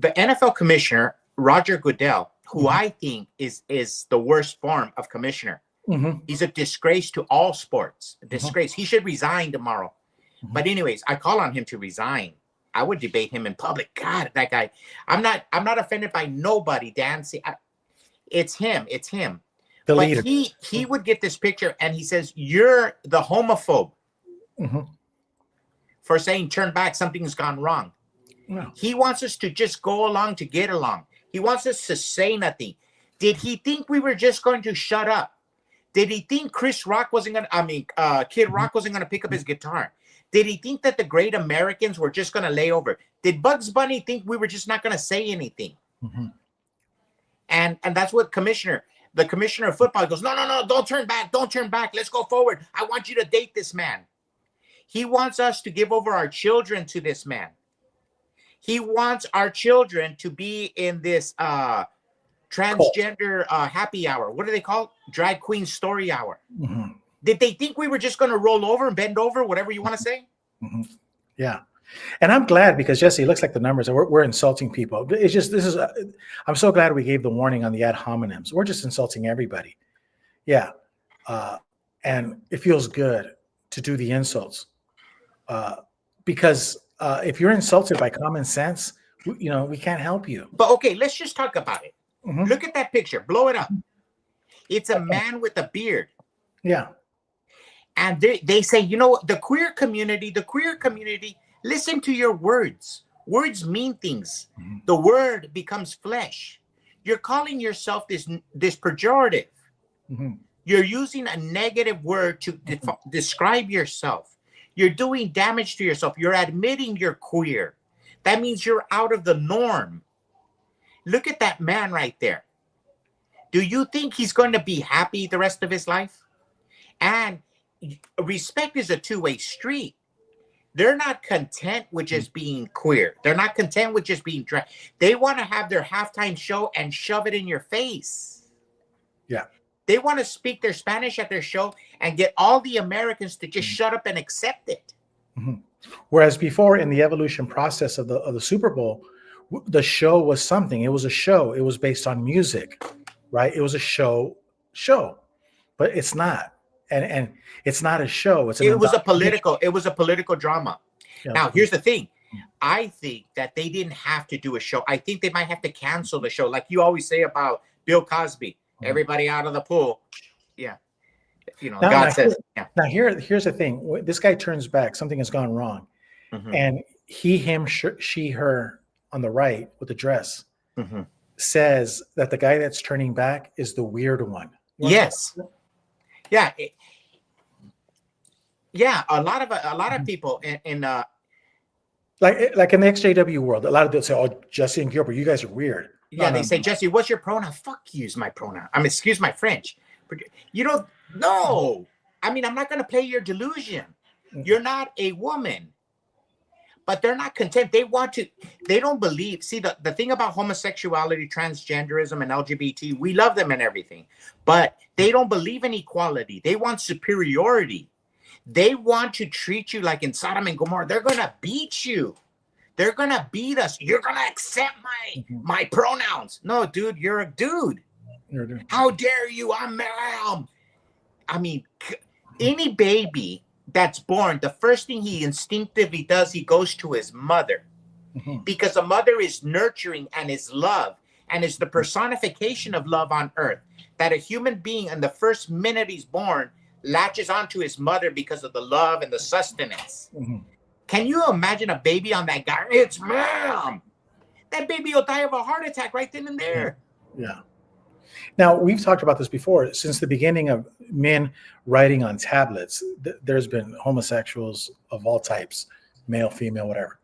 NFL commissioner, Roger Goodell, who I think is the worst form of commissioner. He's a disgrace to all sports. A disgrace. He should resign tomorrow. But anyways, I call on him to resign. I would debate him in public. God, that guy. I'm not offended by nobody dancing. It's him. The leader. He would get this picture and he says, you're the homophobe for saying turn back, something's gone wrong. No. He wants us to just go along to get along. He wants us to say nothing. Did he think we were just going to shut up? Did he think Kid Rock wasn't going to pick up his guitar? Did he think that the great Americans were just going to lay over? Did Bugs Bunny think we were just not going to say anything? And that's what the commissioner of football goes, no, don't turn back. Let's go forward. I want you to date this man. He wants us to give over our children to this man. He wants our children to be in this transgender happy hour. What do they call it? Drag queen story hour. Did they think we were just going to roll over and bend over, whatever you want to say? Yeah. And I'm glad because, Jesse, it looks like the numbers, we're insulting people. It's just, I'm so glad we gave the warning on the ad hominems. We're just insulting everybody. Yeah. And it feels good to do the insults because if you're insulted by common sense, we can't help you. But okay, let's just talk about it. Look at that picture. Blow it up. It's a man with a beard. Yeah. And they say, the queer community, listen to your words. Words mean things. The word becomes flesh. you're calling yourself this pejorative. Mhm. You're using a negative word to describe yourself. You're doing damage to yourself. You're admitting you're queer. That means you're out of the norm. Look at that man right there. Do you think he's going to be happy the rest of his life? And respect is a two-way street. They're not content with just being queer. They're not content with just being drag. They want to have their halftime show and shove it in your face. Yeah. They want to speak their Spanish at their show and get all the Americans to just shut up and accept it. Mhm. Whereas before, in the evolution process of the Super Bowl, the show was something. It was a show. It was based on music, right? It was a show, but it's not. And it's not a show. It was a political drama. Yeah. Now, here's the thing. I think that they didn't have to do a show. I think they might have to cancel the show. Like you always say about Bill Cosby, everybody out of the pool. Yeah. You know, God says. Yeah. Now here's the thing. This guy turns back. Something has gone wrong. Mhm. And he, him, she, her on the right with the dress Mhm. says that the guy that's turning back is the weird one. Yes. Yeah. Yeah. A lot of people in like in the XJW world, a lot of them say, "Oh, Jesse and Gilbert, you guys are weird." yeah, No, they no, say, no. Jesse, what's your pronoun? Fuck you is my pronoun. I mean, excuse my French. You don't know. I mean, I'm not going to play your delusion. You're not a woman. But they're not content. They don't believe. See, the thing about homosexuality, transgenderism, and LGBT, we love them and everything. But they don't believe in equality. They want superiority. They want to treat you like in Sodom and Gomorrah. They're going to beat you. They're going to beat us. You're going to accept my pronouns. No, dude, you're a dude. How dare you? I'm ma'am. I mean, any baby that's born, the first thing he instinctively does, he goes to his mother. Mhm. Because a mother is nurturing and is love and is the personification of love on earth. That a human being, in the first minute he's born, latches onto his mother because of the love and the sustenance. Mhm. Can you imagine a baby on that guy? It's ma'am. That baby will die of a heart attack right then and there. Yeah. Now, we've talked about this before. Since the beginning of men writing on tablets, there's been homosexuals of all types, male, female, whatever.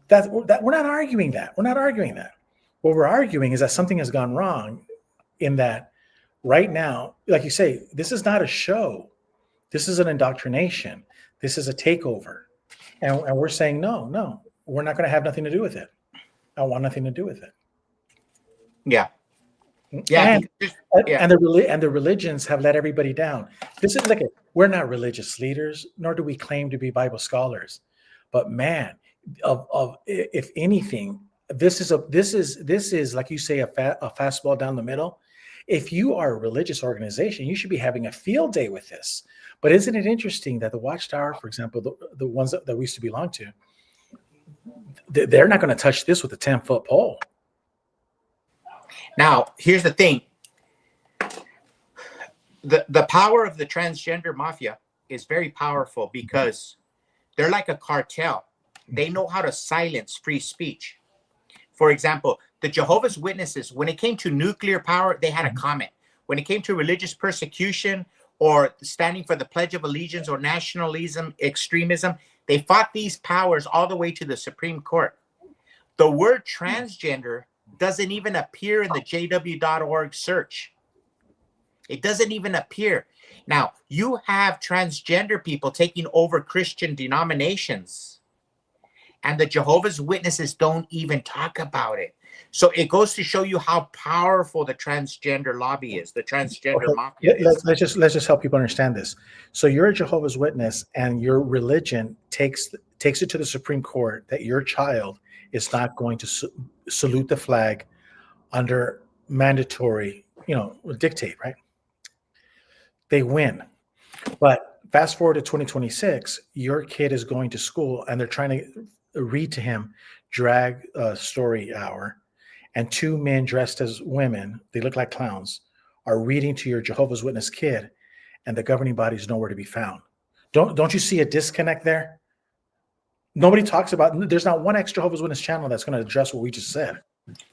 That we're not arguing that. We're not arguing that. What we're arguing is that something has gone wrong in that right now, like you say, this is not a show. This is an indoctrination. This is a takeover. And we're saying, no, we're not going to have nothing to do with it. I want nothing to do with it. Yeah. Yeah. And the religions have let everybody down. This is we're not religious leaders, nor do we claim to be Bible scholars. But man, if anything, this is like you say, a fastball down the middle. If you are a religious organization, you should be having a field day with this. But isn't it interesting that the Watchtower, for example, the ones that we used to belong to, they're not going to touch this with a 10-foot pole. Now, here's the thing. The power of the transgender mafia is very powerful because they're like a cartel. They know how to silence free speech. For example, the Jehovah's Witnesses, when it came to nuclear power, they had a comment. When it came to religious persecution or standing for the Pledge of Allegiance or nationalism, extremism, they fought these powers all the way to the Supreme Court. The word transgender doesn't even appear in the jw.org search. It doesn't even appear. Now, you have transgender people taking over Christian denominations, and the Jehovah's Witnesses don't even talk about it. So it goes to show you how powerful the transgender lobby is, the transgender mafia is. Let's just help people understand this. So you're a Jehovah's Witness, and your religion takes it to the Supreme Court that your child is not going to salute the flag under mandatory, dictate, right? They win. But fast forward to 2026, your kid is going to school and they're trying to read to him drag story hour, and two men dressed as women, they look like clowns, are reading to your Jehovah's Witness kid, and the governing body is nowhere to be found. Don't you see a disconnect there? Nobody talks about, there's not one ex Jehovah's Witness channel that's going to address what we just said.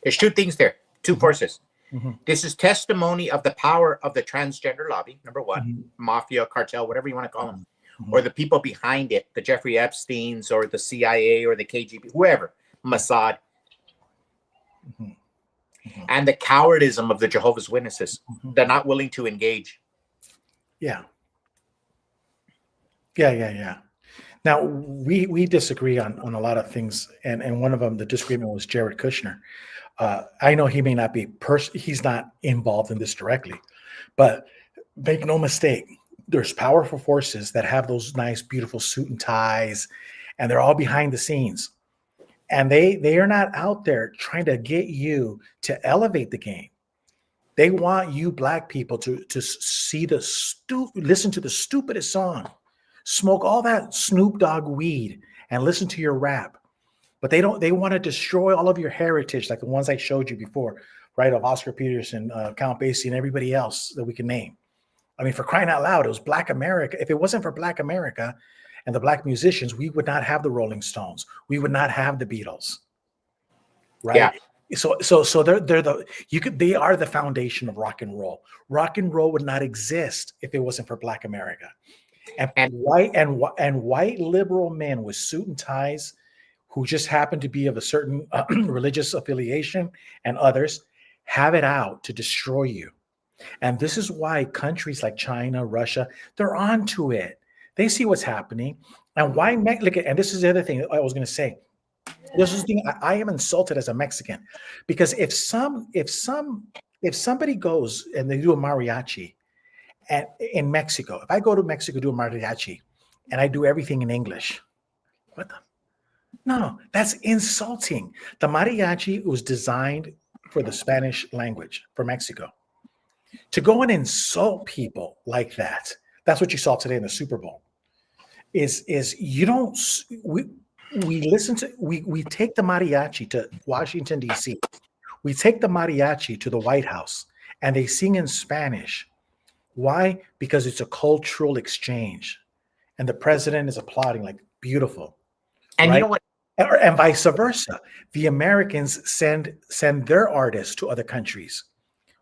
There's two things there, two forces. Mhm. This is testimony of the power of the transgender lobby, number one, Mhm. mafia, cartel, whatever you want to call them, Mhm. or the people behind it, the Jeffrey Epsteins or the CIA or the KGB, whoever, Mossad, Mhm. Mhm. and the cowardism of the Jehovah's Witnesses. Mhm. They're not willing to engage. Yeah. Yeah. Now we disagree on a lot of things, and one of them, the disagreement was Jared Kushner. I know he may not be he's not involved in this directly, but make no mistake, there's powerful forces that have those nice, beautiful suit and ties, and they're all behind the scenes, and they are not out there trying to get you to elevate the game. They want you black people to see listen to the stupidest song, smoke all that Snoop Dogg weed, and listen to your rap. But they don't. They want to destroy all of your heritage, like the ones I showed you before, right? Of Oscar Peterson, Count Basie, and everybody else that we can name. I mean, for crying out loud, it was Black America. If it wasn't for Black America and the Black musicians, we would not have the Rolling Stones. We would not have the Beatles, right? Yeah. So they are the foundation of rock and roll. Rock and roll would not exist if it wasn't for Black America. And white liberal men with suit and ties who just happen to be of a certain religious affiliation and others have it out to destroy you. And this is why countries like China, Russia, they're onto it. They see what's happening. And why, and this is the other thing I was going to say. This is the thing I am insulted as a Mexican, because if somebody goes and they do a mariachi in Mexico, if I go to Mexico do a mariachi and I do everything in English, what the? No, that's insulting. The mariachi was designed for the Spanish language for Mexico. To go and insult people like that, that's what you saw today in the Super Bowl. Is you don't we listen to we take the mariachi to Washington D.C. We take the mariachi to the White House and they sing in Spanish. Why? Because it's a cultural exchange, and the president is applauding like beautiful. And right? you know what? And vice versa. The Americans send their artists to other countries.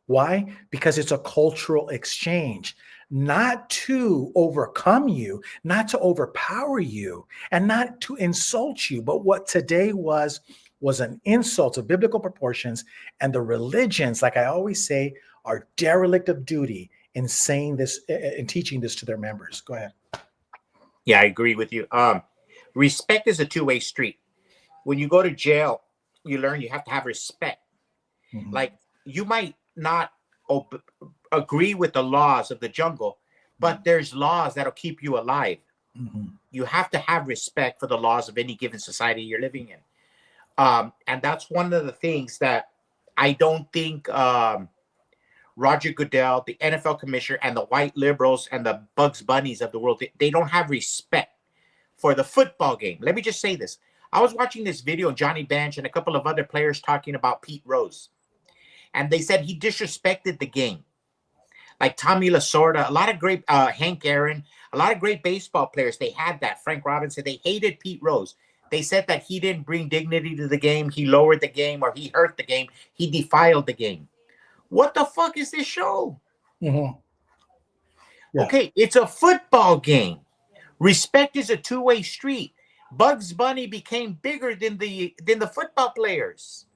Why? Because it's a cultural exchange, not to overcome you, not to overpower you, and not to insult you. But what today was an insult of biblical proportions, and the religions, like I always say, are derelict of duty in saying this and teaching this to their members. Go ahead. Yeah, I agree with you. Respect is a two-way street. When you go to jail, you learn you have to have respect. Mhm. Like, you might not agree with the laws of the jungle, but there's laws that'll keep you alive. Mhm. You have to have respect for the laws of any given society you're living in. And that's one of the things that I don't think Roger Goodell, the NFL commissioner, and the white liberals and the Bugs Bunnies of the world, they don't have respect for the football game. Let me just say this. I was watching this video of Johnny Bench and a couple of other players talking about Pete Rose. And they said he disrespected the game. Like Tommy Lasorda, a lot of great, Hank Aaron, a lot of great baseball players, they had that. Frank Robinson, they hated Pete Rose. They said that he didn't bring dignity to the game. He lowered the game, or he hurt the game. He defiled the game. What the fuck is this show? Mhm. Yeah. Okay, it's a football game. Respect is a two-way street. Bugs Bunny became bigger than the football players.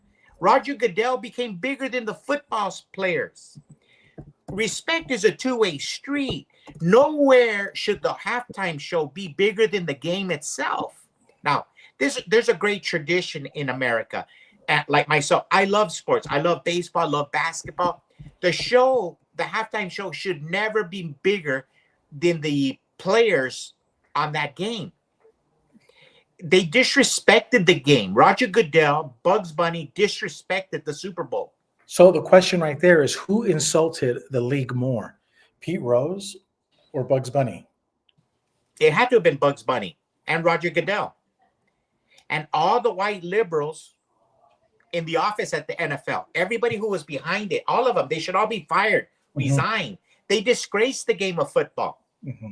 Roger Goodell became bigger than the football players. Respect is a two-way street. Nowhere should the halftime show be bigger than the game itself. Now, there's a great tradition in America. Like myself, I love sports. I love baseball. I love basketball. The halftime show should never be bigger than the players on that game. They disrespected the game. Roger Goodell, Bugs Bunny disrespected the Super Bowl. So the question right there is, who insulted the league more, Pete Rose or Bugs Bunny? It had to have been Bugs Bunny and Roger Goodell. And all the white liberals in the office at the NFL, everybody who was behind it, all of them, they should all be fired, resign. Mm-hmm. They disgraced the game of football. Mm-hmm.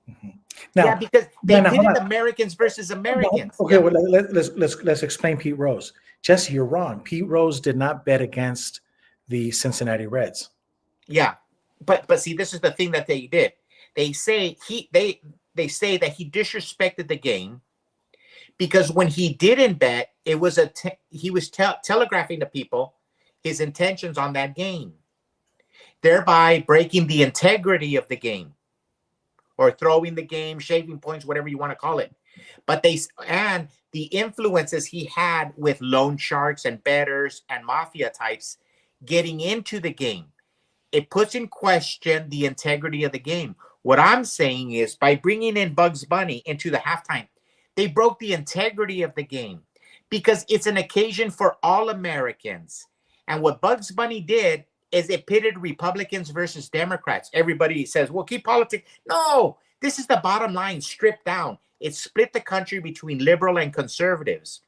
Mm-hmm. Now, Yeah, because they now, hold pitted on. Americans versus Americans. Okay, Yeah. well, let's explain Pete Rose. Jesse, you're wrong. Pete Rose did not bet against the Cincinnati Reds. Yeah, but see, this is the thing that they did. They say they say that he disrespected the game because when he didn't bet, it was he was telegraphing to people his intentions on that game, thereby breaking the integrity of the game, or throwing the game, shaving points, whatever you want to call it. But and the influences he had with loan sharks and bettors and mafia types getting into the game, it puts in question the integrity of the game. What I'm saying is, by bringing in Bugs Bunny into the halftime, they broke the integrity of the game because it's an occasion for all Americans. And what Bugs Bunny did is it pitted Republicans versus Democrats. Everybody says, well, keep politics. No, this is the bottom line stripped down. It split the country between liberal and conservatives.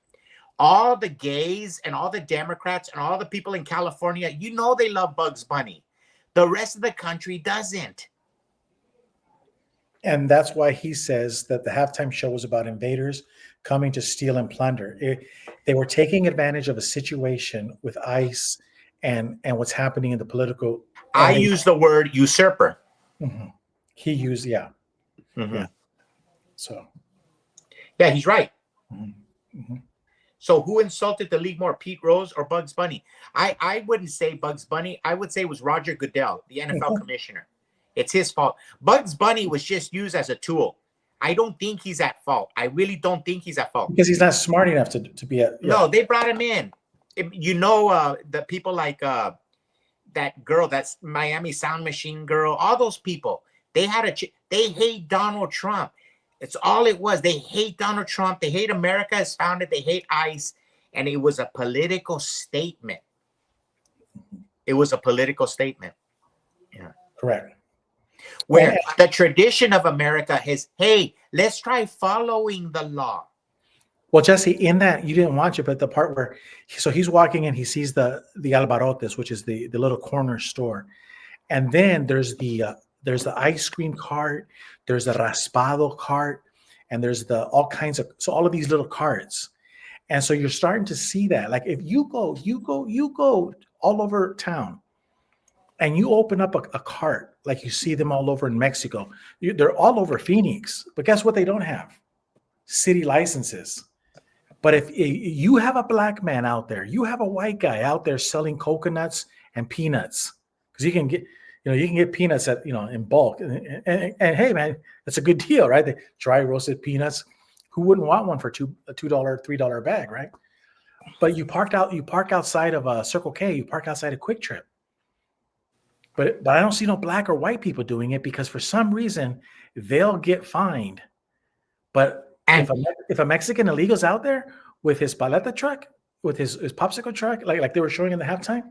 All the gays and all the Democrats and all the people in California, you know they love Bugs Bunny. The rest of the country doesn't. And that's why he says that the halftime show was about invaders coming to steal and plunder. They were taking advantage of a situation with ICE and what's happening in the political. I use the word usurper. Mm-hmm. He used, yeah. Mm-hmm. Yeah. So. Yeah, he's right. Mm-hmm. Mm-hmm. So who insulted the league more, Pete Rose or Bugs Bunny? I wouldn't say Bugs Bunny. I would say it was Roger Goodell, the NFL commissioner. It's his fault. Bugs Bunny was just used as a tool. I don't think he's at fault. I really don't think he's at fault. Because he's not smart enough to be at. Yeah. No, they brought him in. The people like that girl, that's Miami Sound Machine girl, all those people, they hate Donald Trump. It's all it was. They hate Donald Trump. They hate America as founded. They hate ICE. And it was a political statement. It was a political statement. Yeah. Correct. Where the tradition of America is, hey, let's try following the law. Well, Jesse, in that, you didn't watch it, but the part where, so he's walking in, he sees the Albarotes, which is the little corner store. And then there's the ice cream cart, there's the raspado cart, and there's all of these little carts. And so you're starting to see that. Like if you go all over town and you open up a cart, like you see them all over in Mexico, they're all over Phoenix. But guess what they don't have? City licenses. But if you have a black man out there, you have a white guy out there selling coconuts and peanuts, because you can get peanuts in bulk. And hey, man, that's a good deal, right? The dry roasted peanuts. Who wouldn't want one for $2, $3 bag, right? But you park outside of Circle K, you park outside of Quick Trip. But I don't see no black or white people doing it because for some reason they'll get fined. But if a Mexican illegal's out there with his paleta truck, with his popsicle truck, like they were showing in the halftime,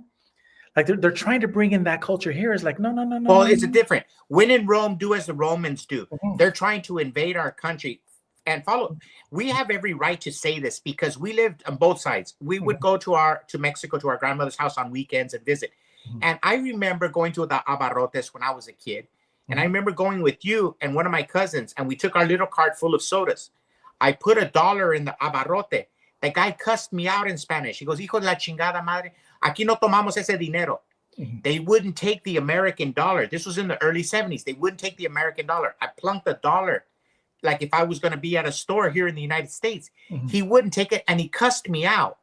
like they're trying to bring in that culture here. Is like no. Well, it's different. When in Rome, do as the Romans do. Mm-hmm. They're trying to invade our country and follow. We have every right to say this because we lived on both sides. We would go to Mexico, to our grandmother's house on weekends and visit. Mm-hmm. And I remember going to the abarrotes when I was a kid. And I remember going with you and one of my cousins, and we took our little cart full of sodas. I put $1 in the abarrote. The guy cussed me out in Spanish. He goes, hijo de la chingada madre, aquí no tomamos ese dinero. Mm-hmm. They wouldn't take the American dollar. This was in the early 70s. They wouldn't take the American dollar. I plunked $1. Like if I was going to be at a store here in the United States, he wouldn't take it, and he cussed me out.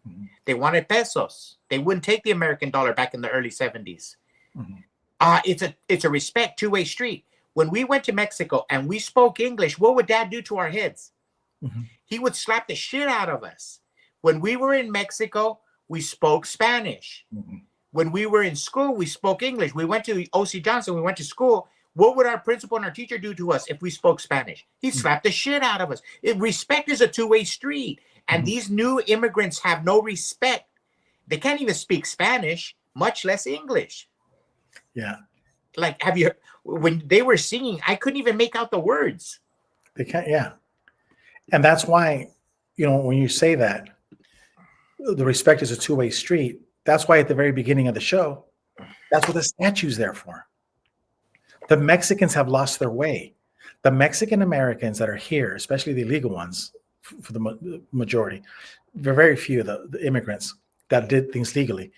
Mm-hmm. They wanted pesos. They wouldn't take the American dollar back in the early 70s. Mm-hmm. It's a respect two-way street. When we went to Mexico and we spoke English, what would Dad do to our heads? Mm-hmm. He would slap the shit out of us. When we were in Mexico, we spoke Spanish. Mm-hmm. When we were in school, we spoke English. We went to O.C. Johnson. We went to school. What would our principal and our teacher do to us if we spoke Spanish? He'd slap the shit out of us. Respect is a two-way street. And these new immigrants have no respect. They can't even speak Spanish, much less English. Yeah. Like, when they were singing, I couldn't even make out the words. They can't, yeah. And that's why, when you say that, the respect is a two-way street, that's why at the very beginning of the show, that's what the statue's there for. The Mexicans have lost their way. The Mexican Americans that are here, especially the illegal ones, for the majority, there are very few of the immigrants that did things legally.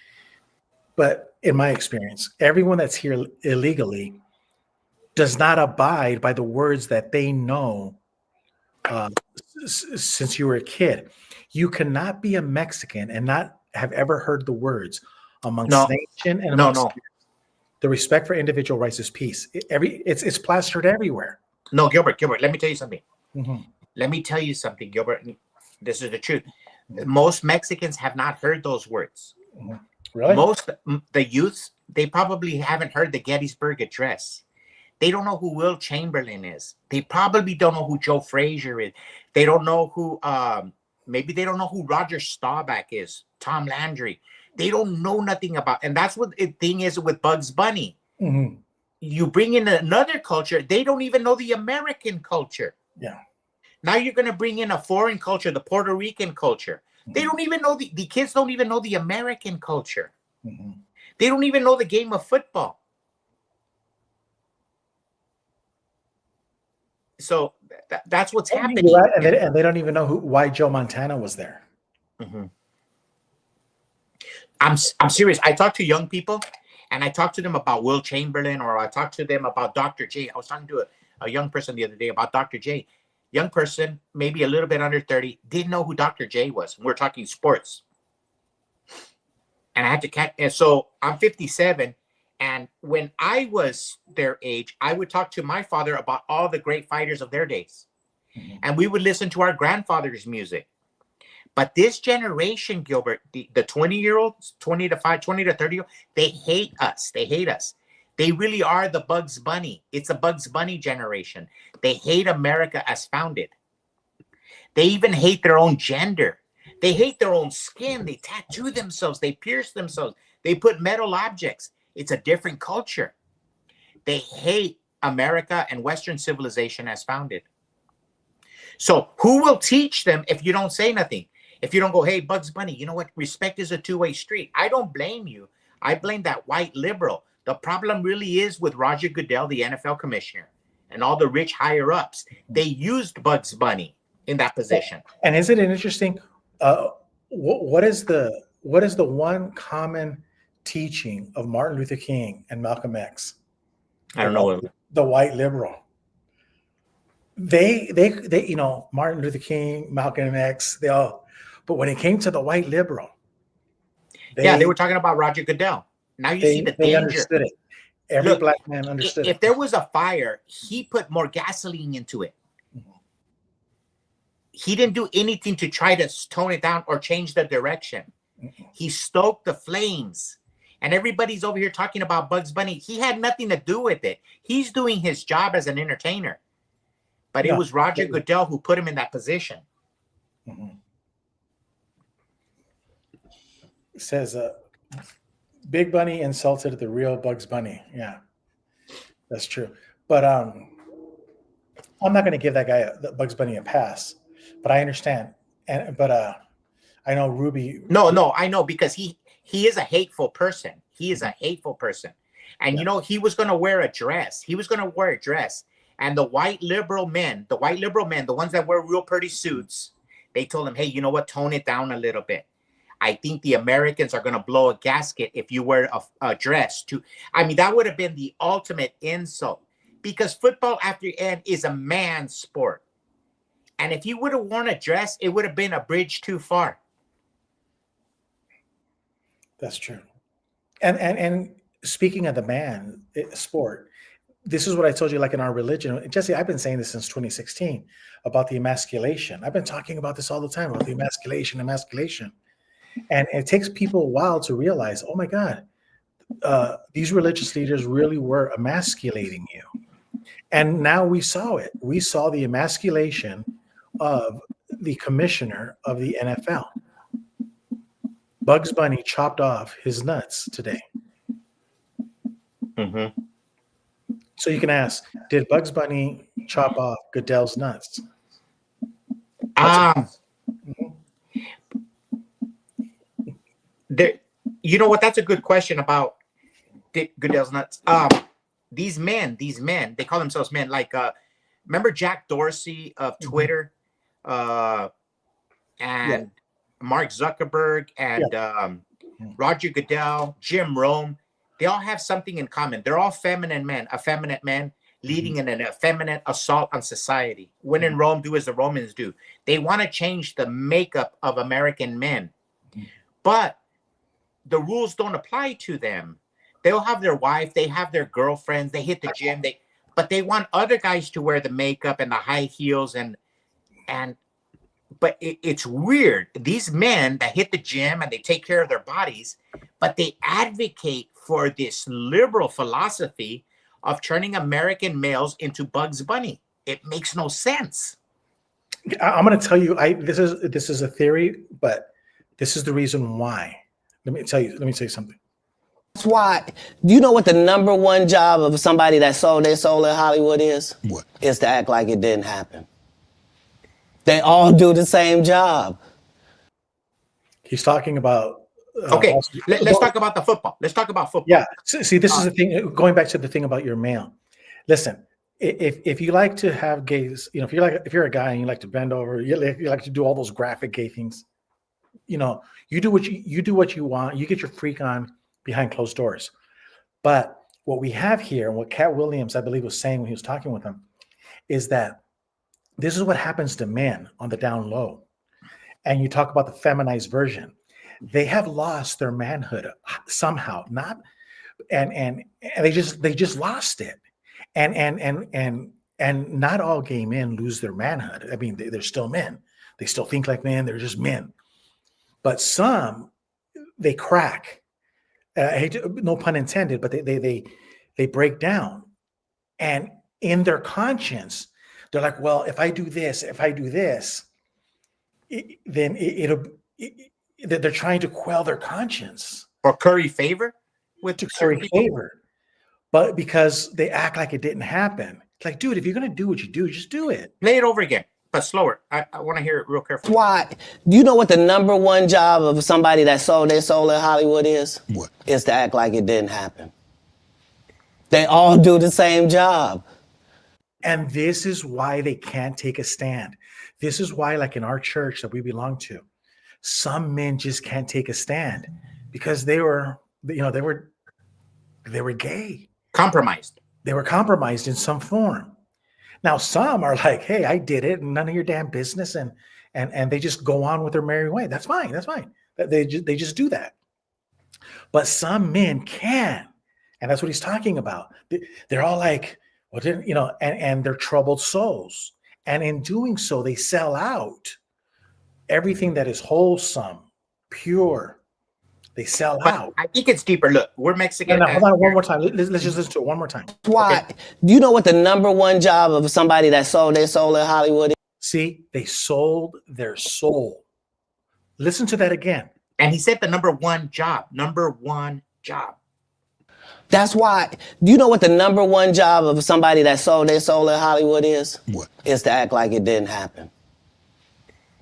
But in my experience, everyone that's here illegally does not abide by the words that they know since you were a kid. You cannot be a Mexican and not have ever heard the words amongst nation and amongst the respect for individual rights is peace. It's plastered everywhere. No, Gilbert, let me tell you something. Mm-hmm. Let me tell you something, Gilbert. This is the truth. Most Mexicans have not heard those words. Mm-hmm. Really? Most the youths, they probably haven't heard the Gettysburg Address. They don't know who Will Chamberlain is. They probably don't know who Joe Frazier is. They don't know who, maybe they don't know who Roger Staubach is, Tom Landry. They don't know nothing about, and that's what the thing is with Bugs Bunny. Mm-hmm. You bring in another culture, they don't even know the American culture. Yeah. Now you're going to bring in a foreign culture, the Puerto Rican culture. Mm-hmm. They don't even know, the kids don't even know the American culture. Mm-hmm. They don't even know the game of football. So that's what's happening. Right. And they don't even know why Joe Montana was there. Mm-hmm. I'm serious. I talk to young people, and I talk to them about Will Chamberlain, or I talk to them about Dr. J. I was talking to a young person the other day about Dr. J. Young person, maybe a little bit under 30, didn't know who Dr. J was. We're talking sports. And I had to catch. And so I'm 57. And when I was their age, I would talk to my father about all the great fighters of their days. Mm-hmm. And we would listen to our grandfather's music. But this generation, Gilbert, the 20-year-olds, 20 to 30-year-olds, they hate us. They hate us. They really are the Bugs Bunny. It's a Bugs Bunny generation. They hate America as founded. They even hate their own gender. They hate their own skin. They tattoo themselves. They pierce themselves. They put metal objects. It's a different culture. They hate America and Western civilization as founded. So who will teach them if you don't say nothing? If you don't go, hey, Bugs Bunny, you know what? Respect is a two-way street. I don't blame you. I blame that white liberal. The problem really is with Roger Goodell, the NFL commissioner, and all the rich higher-ups. They used Bugs Bunny in that position. And isn't it interesting? What is the one common teaching of Martin Luther King and Malcolm X? I don't know. The white liberal. They Martin Luther King, Malcolm X, they all, but when it came to the white liberal, they were talking about Roger Goodell. Now you see the danger. They understood it. Every black man understood it. If there was a fire, he put more gasoline into it. Mm-hmm. He didn't do anything to try to tone it down or change the direction. Mm-hmm. He stoked the flames. And everybody's over here talking about Bugs Bunny. He had nothing to do with it. He's doing his job as an entertainer. But it was Roger Goodell who put him in that position. Mm-hmm. It says, Big Bunny insulted the real Bugs Bunny. Yeah, that's true. But I'm not going to give that guy, Bugs Bunny, a pass. But I understand. But I know Ruby. No, I know, because he is a hateful person. He is a hateful person. And, he was going to wear a dress. And the white liberal men, the ones that wear real pretty suits, they told him, hey, you know what? Tone it down a little bit. I think the Americans are going to blow a gasket if you wear a dress. That would have been the ultimate insult, because football, after the end, is a man's sport. And if you would have worn a dress, it would have been a bridge too far. That's true. And speaking of the man sport, this is what I told you, like in our religion. Jesse, I've been saying this since 2016 about the emasculation. I've been talking about this all the time, about the emasculation. And it takes people a while to realize, oh my God, these religious leaders really were emasculating you. And now we saw it. We saw the emasculation of the commissioner of the NFL. Bugs Bunny chopped off his nuts today. Mm-hmm. So you can ask, did Bugs Bunny chop off Goodell's nuts? You know what? That's a good question about Goodell's nuts. These men, they call themselves men, like remember Jack Dorsey of Twitter, and Mark Zuckerberg and Roger Goodell, Jim Rome. They all have something in common. They're all feminine men, effeminate men leading in an effeminate assault on society. When in Rome, do as the Romans do. They want to change the makeup of American men, but the rules don't apply to them. They'll have their wife, they have their girlfriends, they hit the gym, but they want other guys to wear the makeup and the high heels but it's weird. These men that hit the gym and they take care of their bodies, but they advocate for this liberal philosophy of turning American males into Bugs Bunny. It makes no sense. I'm going to tell you, this is a theory, but this is the reason why. Let me tell you something. That's why. Do you know what the number one job of somebody that sold their soul in Hollywood is? What? Is to act like it didn't happen. They all do the same job. He's talking about. Okay, let's talk about the football. Let's talk about football. Yeah. See, this is the thing. Going back to the thing about your male. Listen, if you like to have gays, if you're a guy and you like to bend over, you like to do all those graphic gay things, you do what you want. You get your freak on behind closed doors. But what we have here, and what Cat Williams, I believe, was saying when he was talking with him, is that this is what happens to men on the down low. And you talk about the feminized version. They have lost their manhood somehow, and they just lost it. And not all gay men lose their manhood. I mean, they're still men. They still think like men. They're just men. But some, they crack. I hate to, no pun intended, but they break down, and in their conscience, they're like, well, if I do this, they're trying to quell their conscience or curry favor with curry favor, but because they act like it didn't happen. It's like, dude, if you're gonna do what you do, just do it. Play it over again, but slower. I want to hear it real carefully. Why? Do you know what the number one job of somebody that sold their soul in Hollywood is? What? Is to act like it didn't happen. They all do the same job. And this is why they can't take a stand. This is why, like in our church that we belong to, some men just can't take a stand because they were gay. Compromised. They were compromised in some form. Now, some are like, hey, I did it, and none of your damn business, and they just go on with their merry way. That's fine. That's fine. They just do that. But some men can, and that's what he's talking about. They're all like, well, and they're troubled souls. And in doing so, they sell out everything that is wholesome, pure. They sell out. I think it's deeper. Look, we're Mexican. No, hold on one more time. Let's just listen to it one more time. Why? Okay. Do you know what the number one job of somebody that sold their soul in Hollywood is? See, they sold their soul. Listen to that again. And he said the number one job. That's why. Do you know what the number one job of somebody that sold their soul in Hollywood is? What? Is to act like it didn't happen.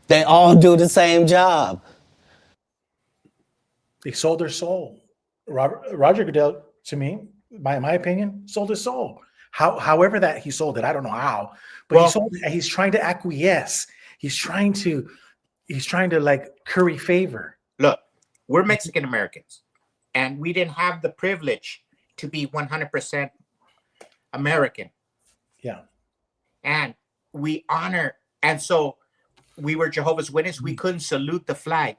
They all do the same job. They sold their soul. Roger Goodell, to me, my opinion, sold his soul. However that he sold it, I don't know how, but he sold it, and he's trying to acquiesce. He's trying to like curry favor. Look, we're Mexican Americans, and we didn't have the privilege to be 100% American. Yeah. And we honor, and so we were Jehovah's Witnesses. We couldn't salute the flag.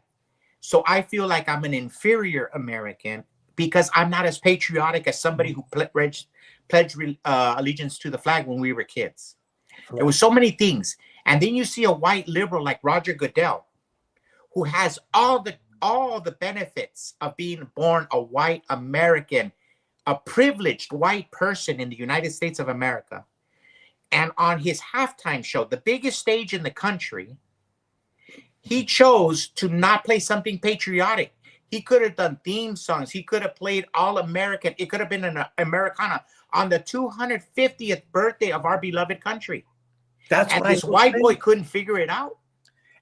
So I feel like I'm an inferior American because I'm not as patriotic as somebody who pledged allegiance to the flag when we were kids. Correct. There was so many things. And then you see a white liberal like Roger Goodell, who has all the benefits of being born a white American, a privileged white person in the United States of America. And on his halftime show, the biggest stage in the country, he chose to not play something patriotic. He could have done theme songs. He could have played all American. It could have been an Americana on the 250th birthday of our beloved country. That's and what this white boy couldn't figure it out.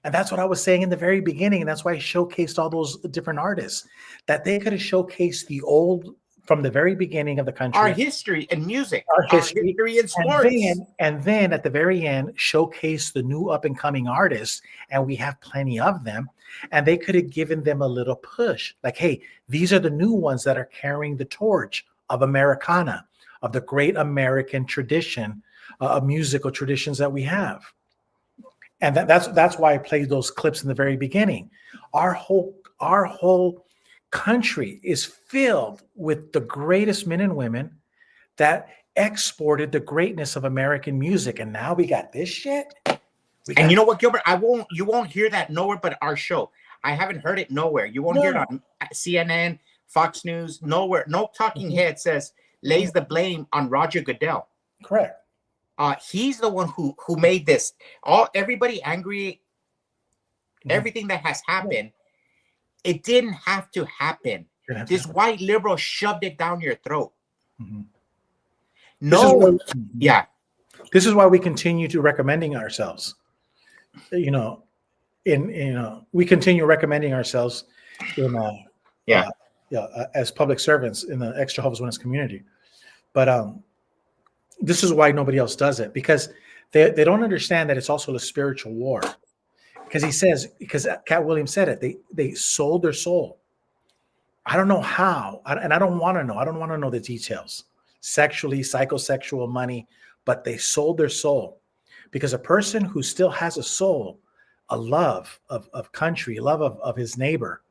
And that's what I was saying in the very beginning. And that's why I showcased all those different artists, that they could have showcased the old from the very beginning of the country. Our history and music, Our history, and sports. And then at the very end, showcase the new up and coming artists, and we have plenty of them. And they could have given them a little push, like, hey, these are the new ones that are carrying the torch of Americana, of the great American tradition, of musical traditions that we have. And that's why I played those clips in the very beginning. Our whole country is filled with the greatest men and women that exported the greatness of American music, and now we got this shit. And you know what, Gilbert? You won't hear that nowhere but our show. I haven't heard it nowhere. You won't hear it on CNN, Fox News, nowhere. No talking head lays the blame on Roger Goodell. Correct. He's the one who made this. Everybody angry. Everything that has happened, it didn't have to happen. This white liberal shoved it down your throat. No, This is why we continue to recommending ourselves. We continue recommending ourselves as public servants in the extra Jehovah's Witness community. But this is why nobody else does it, because they don't understand that it's also a spiritual war. Because Cat Williams said it, they sold their soul. I don't know how, and I don't want to know. I don't want to know the details. Sexually, psychosexual, money, but they sold their soul. Because a person who still has a soul, a love of country, love of his neighbor,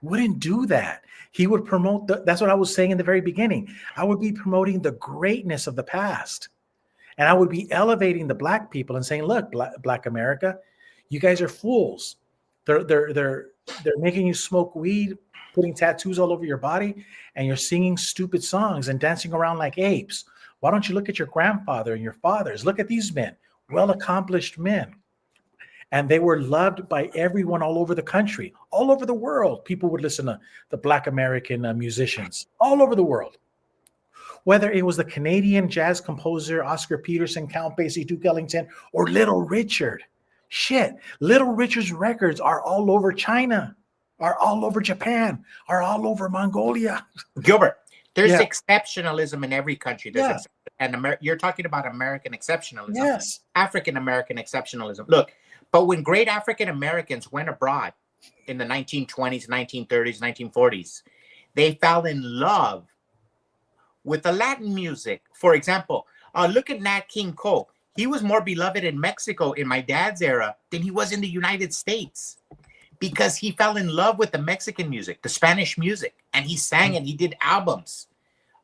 wouldn't do that. He would promote that's what I was saying in the very beginning. I would be promoting the greatness of the past. And I would be elevating the Black people and saying, look, Black America, you guys are fools. They're making you smoke weed, putting tattoos all over your body, and you're singing stupid songs and dancing around like apes. Why don't you look at your grandfather and your fathers? Look at these men, well-accomplished men. And they were loved by everyone all over the country, all over the world. People would listen to the Black American musicians all over the world. Whether it was the Canadian jazz composer Oscar Peterson, Count Basie, Duke Ellington, or Little Richard. Shit, Little Richard's records are all over China, are all over Japan, are all over Mongolia. Gilbert, there's exceptionalism in every country. You're talking about American exceptionalism. Yes. African American exceptionalism. Look, but when great African Americans went abroad in the 1920s, 1930s, 1940s, they fell in love with the Latin music. For example, look at Nat King Cole. He was more beloved in Mexico in my dad's era than he was in the United States, because he fell in love with the Mexican music, the Spanish music, and he sang and he did albums.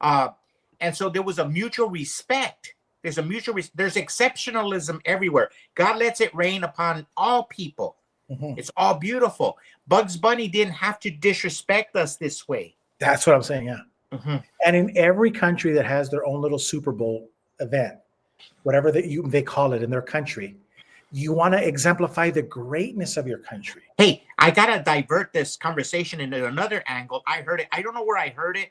And so there was a mutual respect. There's exceptionalism everywhere. God lets it rain upon all people. It's all beautiful. Bugs Bunny didn't have to disrespect us this way. That's what I'm saying, yeah. And in every country that has their own little Super Bowl event, whatever they call it in their country, you want to exemplify the greatness of your country. Hey, I got to divert this conversation into another angle. I heard it. I don't know where I heard it.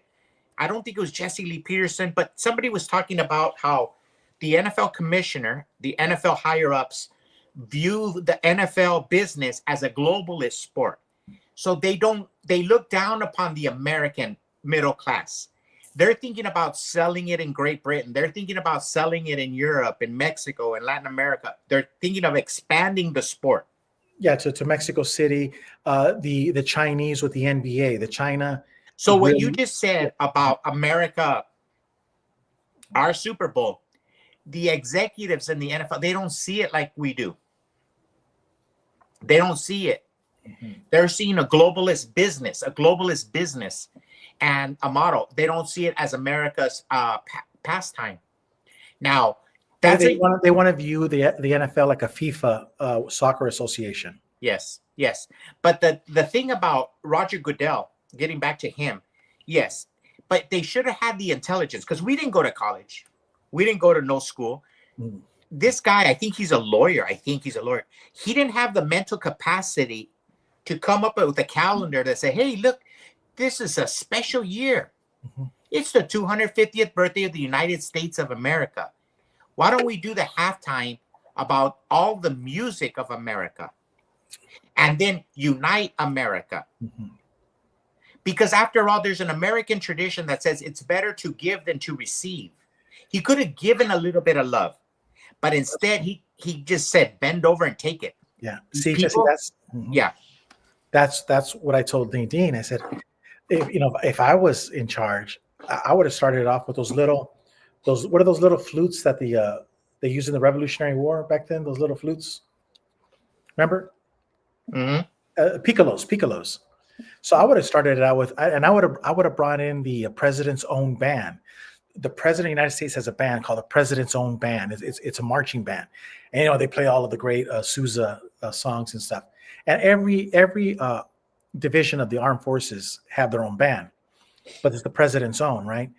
I don't think it was Jesse Lee Peterson, but somebody was talking about how the NFL commissioner, the NFL higher-ups view the NFL business as a globalist sport. So they look down upon the American middle class. They're thinking about selling it in Great Britain. They're thinking about selling it in Europe, in Mexico, in Latin America. They're thinking of expanding the sport. Yeah, to Mexico City, the Chinese with the NBA, the China. So what you just said about America, our Super Bowl, the executives in the NFL, they don't see it like we do. They don't see it. They're seeing a globalist business, and a model. They don't see it as America's pastime. Now, they want to view the NFL like a FIFA soccer association. Yes. But the thing about Roger Goodell, getting back to him, yes, but they should have had the intelligence, because we didn't go to college. We didn't go to no school. This guy, I think he's a lawyer. He didn't have the mental capacity to come up with a calendar that say, hey, look, this is a special year. It's the 250th birthday of the United States of America. Why don't we do the halftime about all the music of America and then unite America? Because after all, there's an American tradition that says it's better to give than to receive. He could have given a little bit of love, but instead he just said, bend over and take it. Yeah. See, People- Jesse, that's Yeah. that's what I told Nadine. I said, if I was in charge, I would have started off with those what are those little flutes that they used in the Revolutionary War back then? Those little flutes, remember? Mhm. Piccolos. So I would have started it out with, and I would have brought in the president's own band. The president of the United States has a band called the President's Own Band. It's a marching band, and they play all of the great Sousa songs and stuff. And every division of the armed forces have their own band, but it's the president's own, right?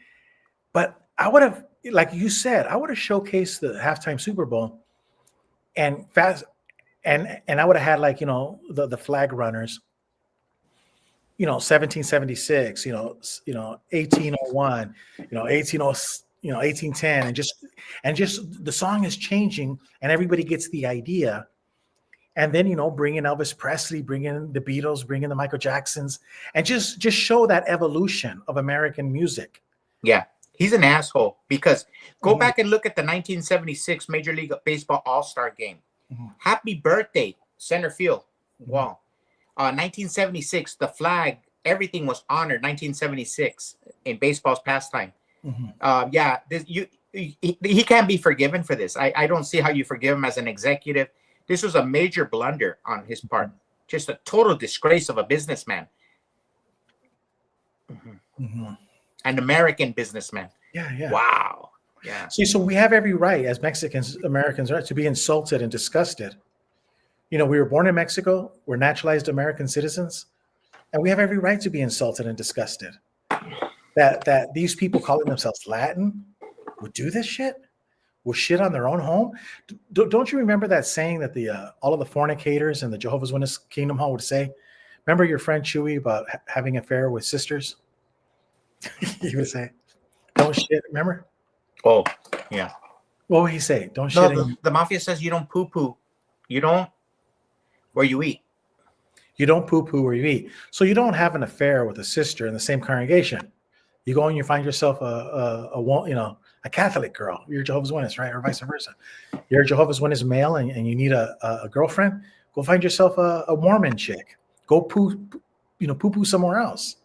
But I would have, like you said, I would have showcased the halftime Super Bowl, and I would have had the flag runners. 1776, 1801, 1810, and just the song is changing, and everybody gets the idea. And then bring in Elvis Presley, bring in the Beatles, bring in the Michael Jacksons, and just show that evolution of American music. Yeah, he's an asshole because go back and look at the 1976 Major League Baseball All-Star Game. Happy birthday, center field wall. 1976, the flag, everything was honored. 1976 in baseball's pastime. He can't be forgiven for this. I don't see how you forgive him as an executive. This was a major blunder on his part. Just a total disgrace of a businessman. An American businessman. Yeah. Wow. Yeah. See, so we have every right as Americans, right, to be insulted and disgusted. We were born in Mexico. We're naturalized American citizens, and we have every right to be insulted and disgusted. That these people calling themselves Latin would do this shit, will shit on their own home. Don't you remember that saying that all of the fornicators in the Jehovah's Witness Kingdom Hall would say? Remember your friend Chewy about having an affair with sisters? He would say, "Don't shit." Remember? Oh, yeah. What would he say? Don't shit. No, the mafia says you don't poo-poo. You don't where you eat. You don't poo-poo where you eat. So you don't have an affair with a sister in the same congregation. You go and you find yourself a Catholic girl. You're Jehovah's Witness, right? Or vice versa. You're a Jehovah's Witness male and you need a girlfriend. Go find yourself a Mormon chick. Go poo-poo somewhere else.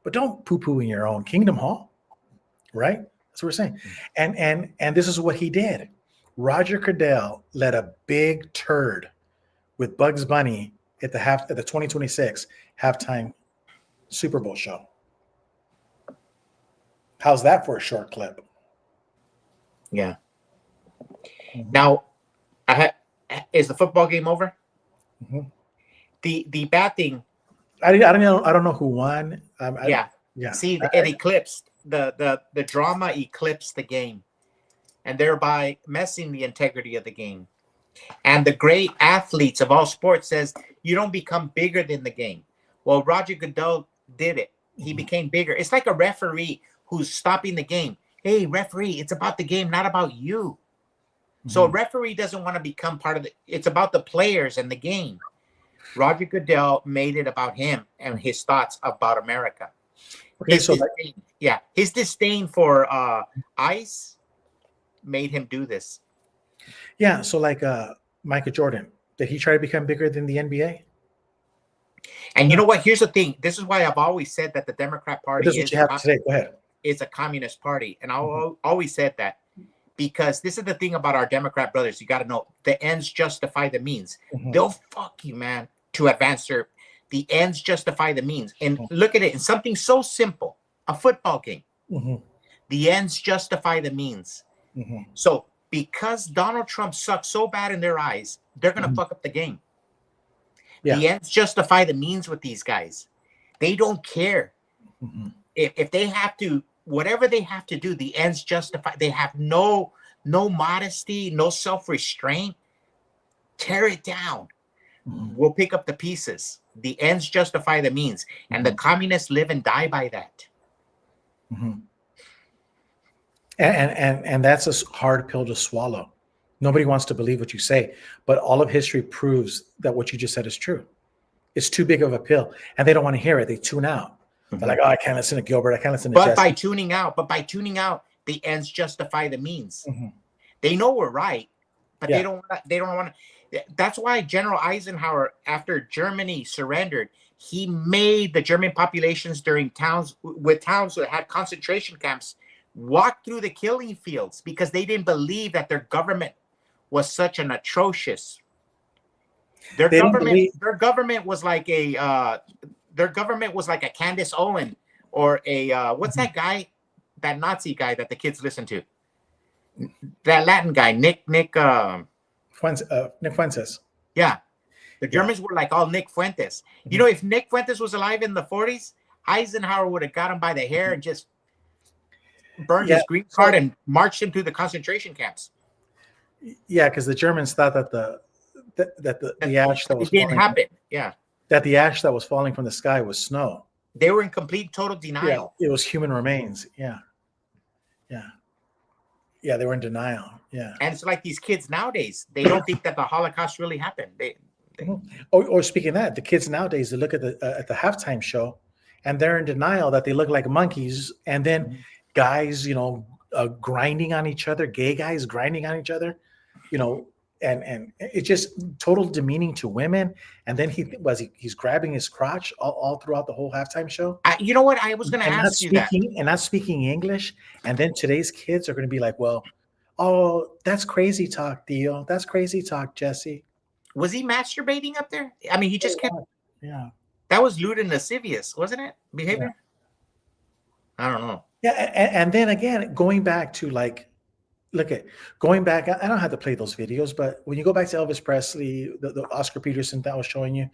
But don't poo-poo in your own kingdom hall, right? That's what we're saying. And this is what he did. Roger Goodell let a big turd with Bugs Bunny at the 2026 halftime Super Bowl show. How's that for a short clip? Yeah. Now, is the football game over? The bad thing. I don't know who won. Yeah. See, it eclipsed the drama eclipsed the game, and thereby messing the integrity of the game. And the great athletes of all sports says you don't become bigger than the game. Well, Roger Goodell did it. He became bigger. It's like a referee who's stopping the game. Hey, referee, it's about the game, not about you. So a referee doesn't want to become part of it's about the players and the game. Roger Goodell made it about him and his thoughts about America. Okay, his disdain for ICE made him do this. Yeah, so like Michael Jordan, did he try to become bigger than the NBA? And you know what? Here's the thing. This is why I've always said that the Democrat Party This is what you have today. Go ahead. Is a communist party. And I always said that because this is the thing about our Democrat brothers. You got to know the ends justify the means. They'll fuck you, man, to advance the ends justify the means. And look at it in something so simple, a football game. The ends justify the means. So because Donald Trump sucks so bad in their eyes, they're going to fuck up the game. Yeah. The ends justify the means with these guys. They don't care. If they have to, whatever they have to do, the ends justify. They have no modesty, no self-restraint. Tear it down. We'll pick up the pieces. The ends justify the means. And the communists live and die by that. And that's a hard pill to swallow. Nobody wants to believe what you say, but all of history proves that what you just said is true. It's too big of a pill, and they don't want to hear it. They tune out. They're like, oh, I can't listen to Gilbert. I can't listen to But Jesse. by tuning out, the ends justify the means. They know we're right, but they don't want to. That's why General Eisenhower, after Germany surrendered, he made the German populations during towns that had concentration camps walk through the killing fields because they didn't believe that their government was such an atrocious. Their government was like a Candace Owen or a what's that guy, that Nazi guy that the kids listen to, that Latin guy, Nick Fuentes. Yeah, the Germans were like all Nick Fuentes. You know, if Nick Fuentes was alive in the 40s, Eisenhower would have got him by the hair and just burned his green card and marched him to the concentration camps. Yeah, because the Germans thought that the ash that was it didn't falling, happen. Yeah, that the ash that was falling from the sky was snow. They were in complete total denial. Yeah, it was human remains. Yeah, they were in denial. Yeah, and it's like these kids nowadays, they don't think that the Holocaust really happened. Or speaking of that, the kids nowadays, they look at the halftime show, and they're in denial that they look like monkeys, and then guys, grinding on each other, gay guys grinding on each other, and it's just total demeaning to women. And then he's grabbing his crotch all throughout the whole halftime show. You know what? I was going to ask you that. And not speaking English. And then today's kids are going to be like, well, oh, that's crazy talk, Theo. That's crazy talk, Jesse. Was he masturbating up there? I mean, he just kept. Yeah. That was lewd and lascivious, wasn't it? Behavior? Yeah. I don't know. Yeah. And then again, going back to going back, I don't have to play those videos, but when you go back to Elvis Presley, the Oscar Peterson that I was showing you,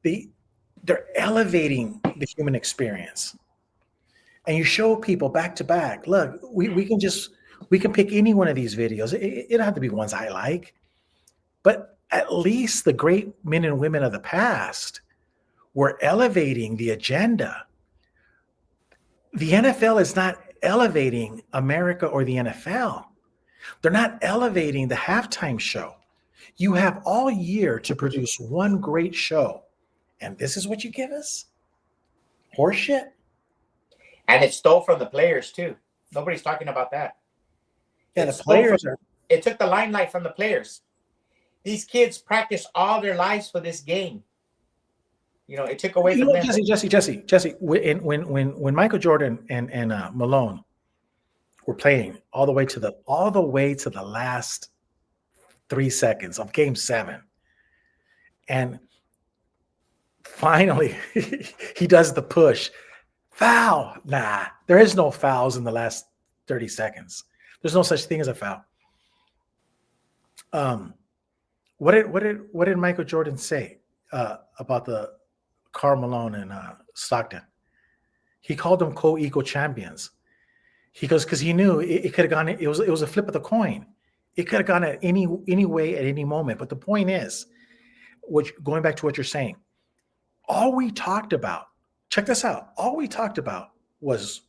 they're elevating the human experience. And you show people back to back, look, we can pick any one of these videos. It don't have to be ones I like, but at least the great men and women of the past were elevating the agenda. The NFL is not elevating America or the NFL. They're not elevating the halftime show. You have all year to produce one great show, and this is what you give us? Horseshit. And it stole from the players too. Nobody's talking about that. Yeah, the players it took the limelight from the players. These kids practice all their lives for this game. It took away from them. Jesse. When Michael Jordan and Malone were playing all the way to the last 3 seconds of Game 7, and finally he does the push. Foul. Nah, there is no fouls in the last 30 seconds. There's no such thing as a foul. What did Michael Jordan say about the Karl Malone and Stockton? He called them co-equal champions. He goes, because he knew it could have gone. It was a flip of the coin. It could have gone at any way at any moment. But the point is, going back to what you're saying, all we talked about. Check this out. All we talked about was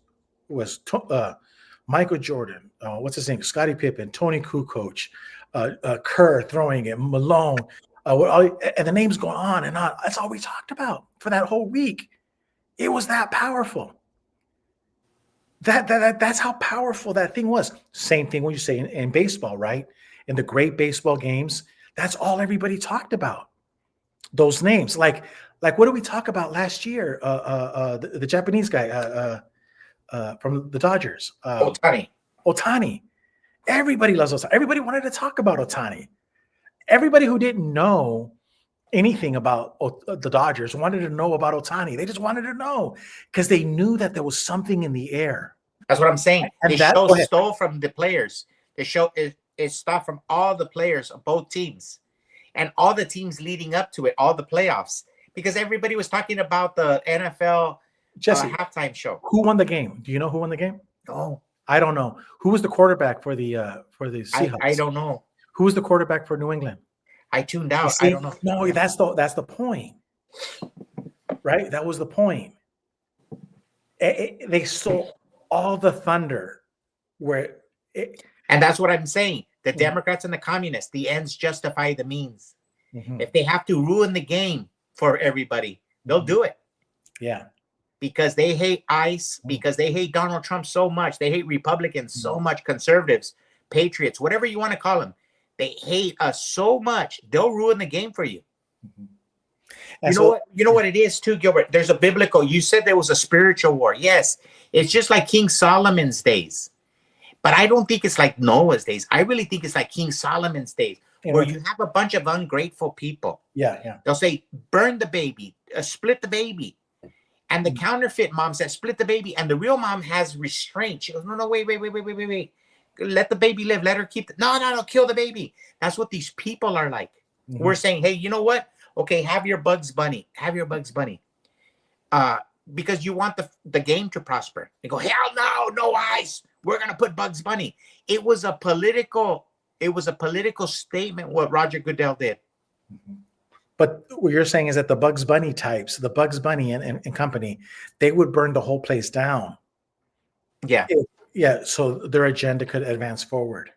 Michael Jordan. What's his name? Scottie Pippen, Tony Kukoc, Kerr throwing it, Malone, and the names go on and on. That's all we talked about for that whole week. It was that powerful. That's how powerful that thing was. Same thing when you say in baseball, right? In the great baseball games, that's all everybody talked about. Those names, like what did we talk about last year? The Japanese guy from the Dodgers, Ohtani. Everybody loves Ohtani. Everybody wanted to talk about Ohtani. Everybody who didn't know anything about the Dodgers wanted to know about Ohtani. They just wanted to know because they knew that there was something in the air. That's what I'm saying. And they stole from the players. They stole from all the players of both teams and all the teams leading up to it, all the playoffs, because everybody was talking about the NFL halftime show. Who won the game? Do you know who won the game? No, I don't know. Who was the quarterback for the Seahawks? I don't know. Who was the quarterback for New England? I tuned out. I don't know. No, that's the point, right? That was the point. They stole all the thunder, and that's what I'm saying. The Democrats and the communists, the ends justify the means. Mm-hmm. If they have to ruin the game for everybody, they'll do it. Yeah. because they hate ICE, because they hate Donald Trump so much. They hate Republicans so much, conservatives, patriots, whatever you want to call them. They hate us so much. They'll ruin the game for you. And You know what it is too, Gilbert? There's a biblical, you said there was a spiritual war. Yes, it's just like King Solomon's days. But I don't think it's like Noah's days. I really think it's like King Solomon's days, where you have a bunch of ungrateful people. Yeah. They'll say, burn the baby, split the baby. And the counterfeit mom says, split the baby. And the real mom has restraint. She goes, no, wait. Let the baby live. Let her keep no, kill the baby. That's what these people are like. Mm-hmm. We're saying, hey, you know what? Okay, have your Bugs Bunny. Have your Bugs Bunny. Because you want the game to prosper. They go, hell no ICE. We're gonna put Bugs Bunny. It was a political statement what Roger Goodell did. Mm-hmm. But what you're saying is that the Bugs Bunny types, the Bugs Bunny and company, they would burn the whole place down. Yeah. Yeah. So their agenda could advance forward.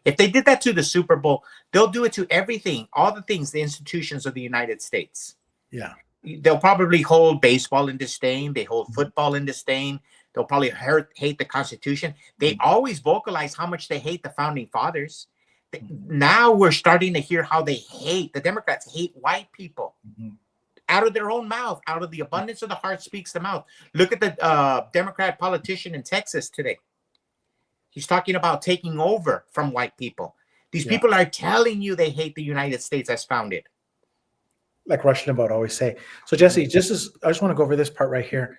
If they did that to the Super Bowl, they'll do it to everything, all the things, the institutions of the United States. Yeah. They'll probably hold baseball in disdain. They hold football in disdain. They'll probably hate the Constitution. They always vocalize how much they hate the founding fathers. Now we're starting to hear how the Democrats hate white people. Out of their own mouth, out of the abundance of the heart speaks the mouth. Look at the Democrat politician in Texas today. He's talking about taking over from white people. These people are telling you they hate the United States as founded. Like Rush Limbaugh would always say. So Jesse, I just want to go over this part right here.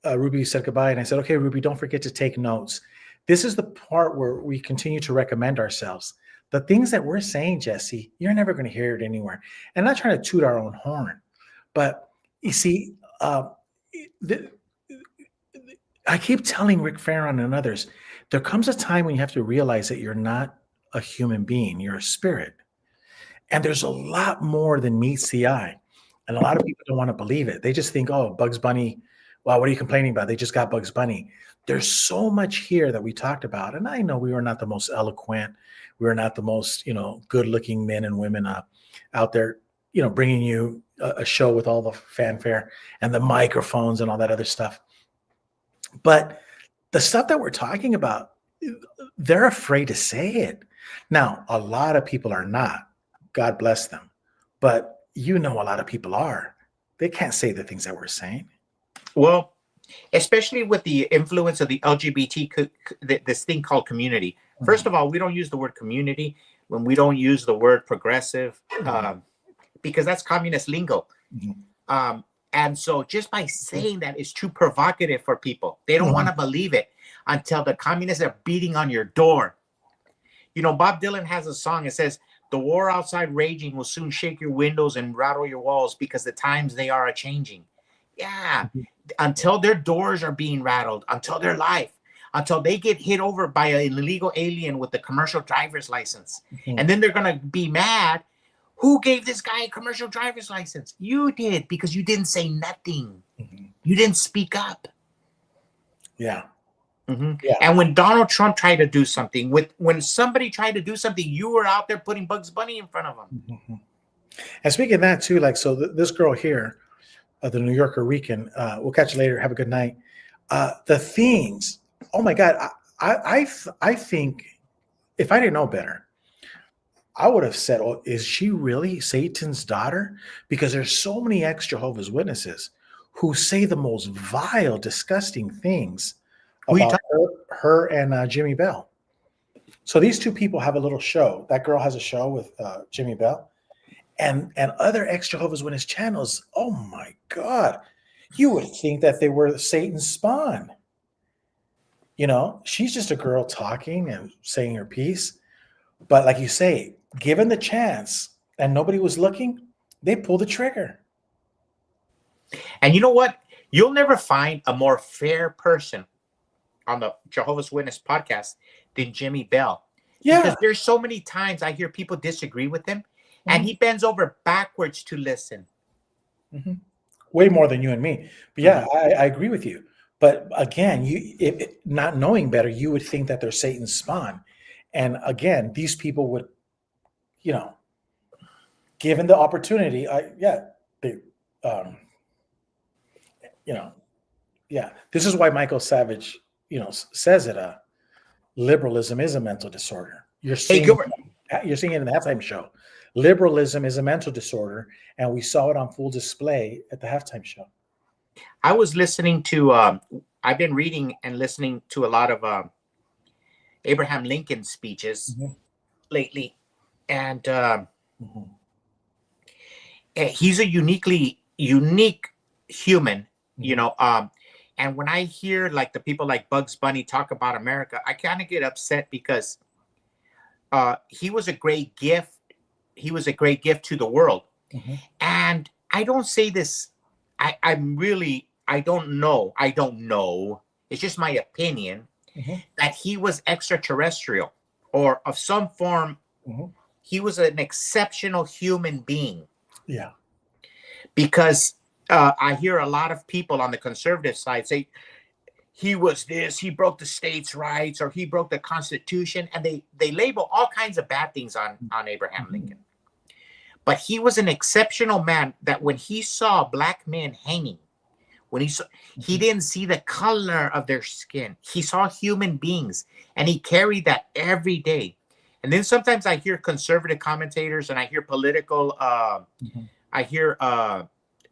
Ruby said goodbye, and I said, okay, Ruby, don't forget to take notes. This is the part where we continue to recommend ourselves. The things that we're saying, Jesse, you're never going to hear it anywhere. And I'm not trying to toot our own horn, but you see, I keep telling Rick Farron and others, there comes a time when you have to realize that you're not a human being, you're a spirit. And there's a lot more than meets the eye. And a lot of people don't want to believe it. They just think, oh, Bugs Bunny, wow, what are you complaining about? They just got Bugs Bunny. There's so much here that we talked about. And I know we were not the most eloquent. We were not the most, good looking men and women out there, bringing you a show with all the fanfare and the microphones and all that other stuff. But the stuff that we're talking about, they're afraid to say it. Now, a lot of people are not. God bless them. But a lot of people are. They can't say the things that we're saying. Well, especially with the influence of the LGBT, this thing called community. First of all, we don't use the word community when we don't use the word progressive, because that's communist lingo. And so just by saying that is too provocative for people. They don't want to believe it until the communists are beating on your door. Bob Dylan has a song. It says, the war outside raging will soon shake your windows and rattle your walls because the times they are a-changing. Yeah. Until their doors are being rattled, until their life, until they get hit over by an illegal alien with a commercial driver's license. And then they're going to be mad. Who gave this guy a commercial driver's license? You did, because you didn't say nothing. You didn't speak up. Yeah. Yeah. And when Donald Trump tried to do something, when somebody tried to do something, you were out there putting Bugs Bunny in front of them. And speaking of that too, this girl here, the New Yorker Rican, we'll catch you later. Have a good night. The things, oh my God, I think if I didn't know better, I would have said, oh, is she really Satan's daughter? Because there's so many ex-Jehovah's Witnesses who say the most vile, disgusting things about her and Jimmy Bell. So these two people have a little show. That girl has a show with Jimmy Bell. And other ex-Jehovah's Witness channels, oh my God, you would think that they were Satan's spawn. She's just a girl talking and saying her piece. But like you say, given the chance and nobody was looking, they pulled the trigger. And you know what? You'll never find a more fair person on the Jehovah's Witness podcast than Jimmy Bell. Yeah. Because there's so many times I hear people disagree with him. And he bends over backwards to listen. Way more than you and me. But yeah, I agree with you. But again, not knowing better, you would think that they're Satan's spawn. And again, these people would, given the opportunity, Yeah. This is why Michael Savage, says that liberalism is a mental disorder. Hey, Gilbert. You're seeing it in the halftime show. Liberalism is a mental disorder, and we saw it on full display at the halftime show. I was listening to, I've been reading and listening to a lot of Abraham Lincoln speeches lately. And he's a unique human, and when I hear like the people like Bugs Bunny talk about America, I kind of get upset because he was a great gift. He was a great gift to the world. And I don't say this. I don't know. It's just my opinion that he was extraterrestrial or of some form. He was an exceptional human being. Yeah. Because I hear a lot of people on the conservative side say he was this, he broke the states' rights, or he broke the Constitution, and they label all kinds of bad things on Abraham Lincoln. But he was an exceptional man that when he saw black men hanging, he didn't see the color of their skin. He saw human beings, and he carried that every day. And then sometimes I hear conservative commentators and I hear political, I hear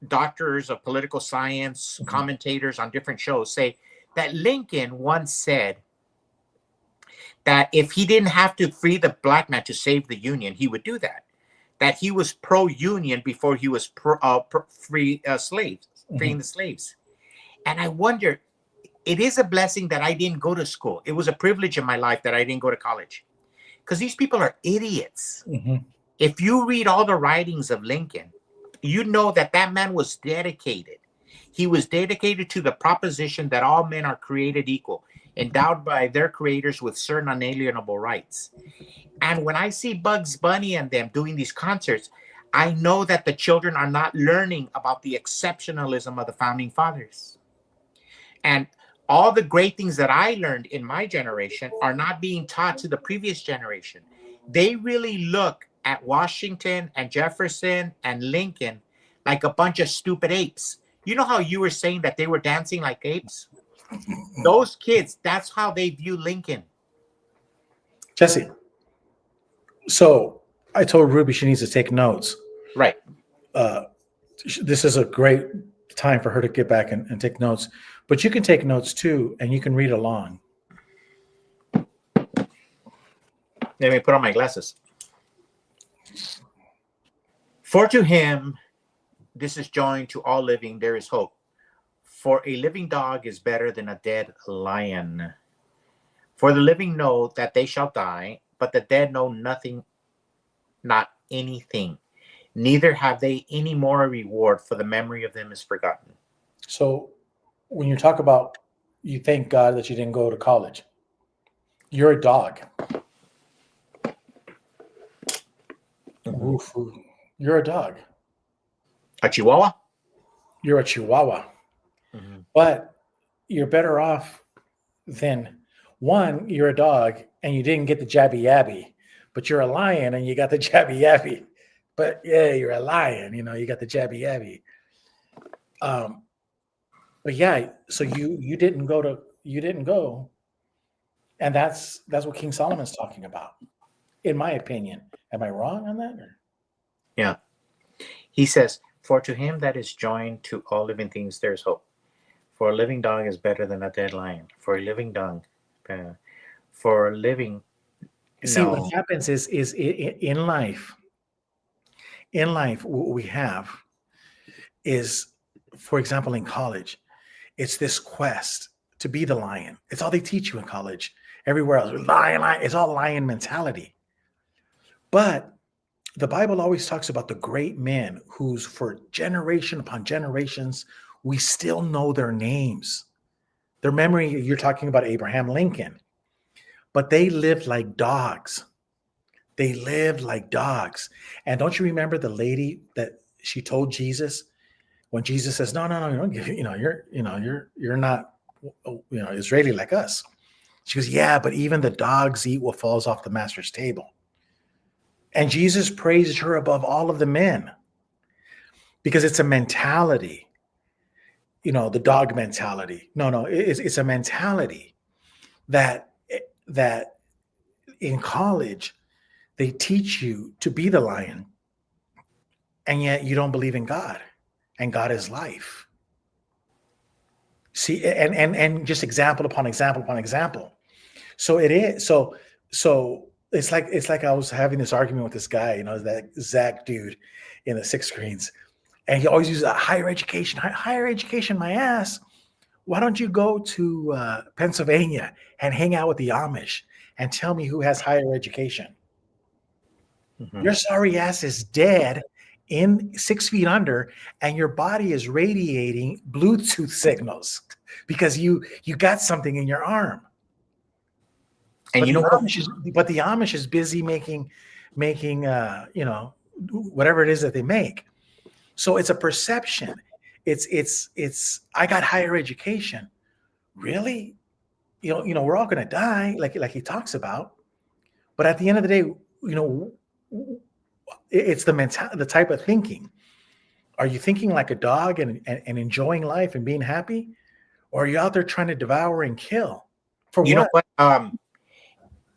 doctors of political science, commentators on different shows say that Lincoln once said that if he didn't have to free the black man to save the Union, he would do that. That he was pro-Union before he was freeing the slaves. And I wonder, it is a blessing that I didn't go to school. It was a privilege in my life that I didn't go to college. Because these people are idiots. If you read all the writings of Lincoln, you know that man was dedicated. He was dedicated to the proposition that all men are created equal, endowed by their creators with certain unalienable rights. And when I see Bugs Bunny and them doing these concerts, I know that the children are not learning about the exceptionalism of the founding fathers. And all the great things that I learned in my generation are not being taught to the previous generation. They really look at Washington and Jefferson and Lincoln like a bunch of stupid apes. You know how you were saying that they were dancing like apes? Those kids, that's how they view Lincoln. Jesse, so I told Ruby she needs to take notes. Right. This is a great time for her to get back and take notes. But you can take notes too, and you can read along. Let me put on my glasses. For to him, this is joined to all living, there is hope. For a living dog is better than a dead lion. For the living know that they shall die, but the dead know nothing, not anything. Neither have they any more a reward, for the memory of them is forgotten. So when you talk about you thank God that you didn't go to college, you're a dog. You're a dog. A Chihuahua? You're a Chihuahua. But you're better off than one, you're a dog and you didn't get the jabby yabby, but you're a lion and you got the jabby yabby. But yeah, you're a lion, you got the jabby yabby. But yeah, so you didn't go. And that's what King Solomon's talking about, in my opinion. Am I wrong on that? Or? Yeah. He says, for to him that is joined to all living things, there is hope. For a living dog is better than a dead lion. For a living dog, for a living. See, what happens is in life, what we have is, for example, in college, it's this quest to be the lion. It's all they teach you in college. Everywhere else, lion, it's all lion mentality. But the Bible always talks about the great men whose for generation upon generations, we still know their names. Their memory, you're talking about Abraham Lincoln. But they lived like dogs. They lived like dogs. And don't you remember the lady that she told Jesus when Jesus says, no, you're not, Israeli like us. She goes, yeah, but even the dogs eat what falls off the master's table. And Jesus praised her above all of the men because it's a mentality. the dog mentality. No, it's a mentality that in college they teach you to be the lion, and yet you don't believe in God, and God is life. See, and just example upon example upon example. So it is so it's like I was having this argument with this guy, that Zach dude in the sixth screens, and he always uses higher education, higher education, my ass. Why don't you go to Pennsylvania and hang out with the Amish and tell me who has higher education? Mhm. Your sorry ass is dead in 6 feet under, and your body is radiating Bluetooth signals because you got something in your arm. And But the Amish is busy making whatever it is that they make. So it's a perception. It's I got higher education. Really? We're all gonna die, like he talks about. But at the end of the day, it's the type of thinking. Are you thinking like a dog and enjoying life and being happy? Or are you out there trying to devour and kill? For you what? know what?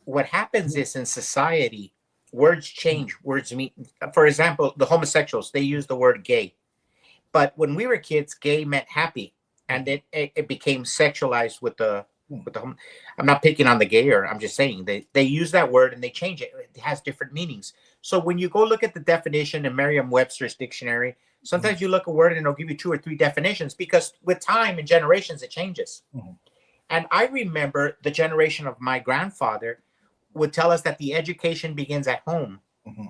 What happens is in society, words change. Words mean, for example, the homosexuals, they use the word gay. But when we were kids, gay meant happy. And it became sexualized with the I'm not picking on the gayer. I'm just saying they use that word and they change it. It has different meanings. So when you go look at the definition in Merriam-Webster's dictionary, sometimes you look at a word and it'll give you 2 or 3 definitions because with time and generations, it changes. Mm-hmm. And I remember the generation of my grandfather would tell us that the education begins at home. Mm-hmm.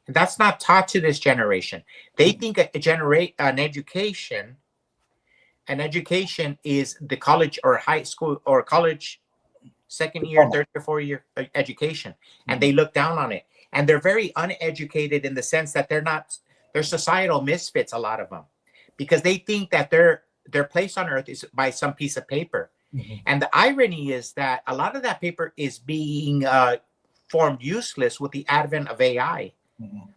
And that's not taught to this generation. They think an education is the college or high school or college second year, third or 4 year education. And they look down on it. And they're very uneducated in the sense that they're societal misfits, a lot of them, because they think that their place on earth is by some piece of paper. Mm-hmm. And the irony is that a lot of that paper is being formed useless with the advent of AI. Mm-hmm.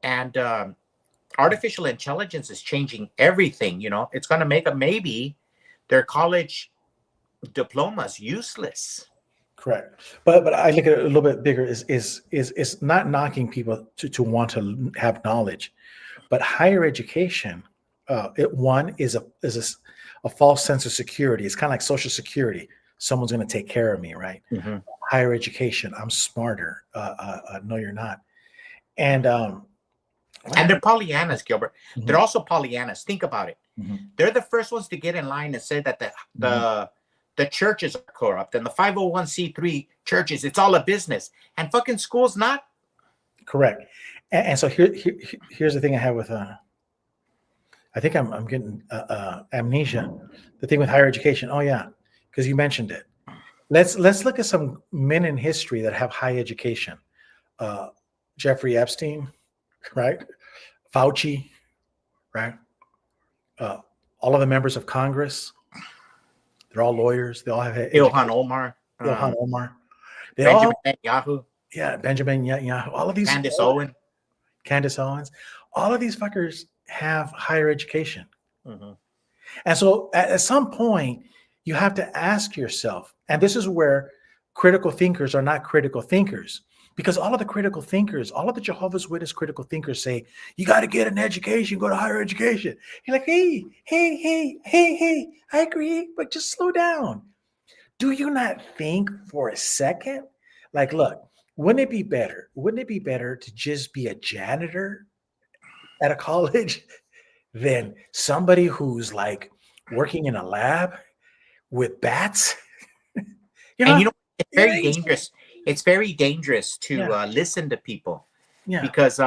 And artificial intelligence is changing everything. It's going to make maybe their college diplomas useless. Correct. But I look at it a little bit bigger is not knocking people to want to have knowledge, but higher education, one is a false sense of security. It's kind of like Social Security. Someone's going to take care of me, right? Mm-hmm. Higher education, I'm smarter. No, you're not. And they're Pollyannas, Gilbert. Mm-hmm. They're also Pollyannas. Think about it. Mm-hmm. They're the first ones to get in line and say that the churches are corrupt and the 501c3 churches, it's all a business, and fucking school's not. Correct. And so here's the thing I have with I think I'm getting amnesia. The thing with higher education. Oh yeah, because you mentioned it. Let's look at some men in history that have high education. Jeffrey Epstein, right? Fauci, right? All of the members of Congress. They're all lawyers. They all have Ilhan Omar. Ilhan Omar. Benjamin Netanyahu. Yeah, Benjamin Netanyahu. All of these. Candace Owens. All of these fuckers have higher education. Mm-hmm. And so at some point, you have to ask yourself, and this is where critical thinkers are not critical thinkers, because all of the critical thinkers, all of the Jehovah's Witness critical thinkers say, you got to get an education, go to higher education. You're like, hey, I agree, but just slow down. Do you not think for a second? Like, look, wouldn't it be better to just be a janitor at a college than somebody who's like working in a lab with bats? And it's very dangerous. It's very dangerous to listen to people. Yeah. Because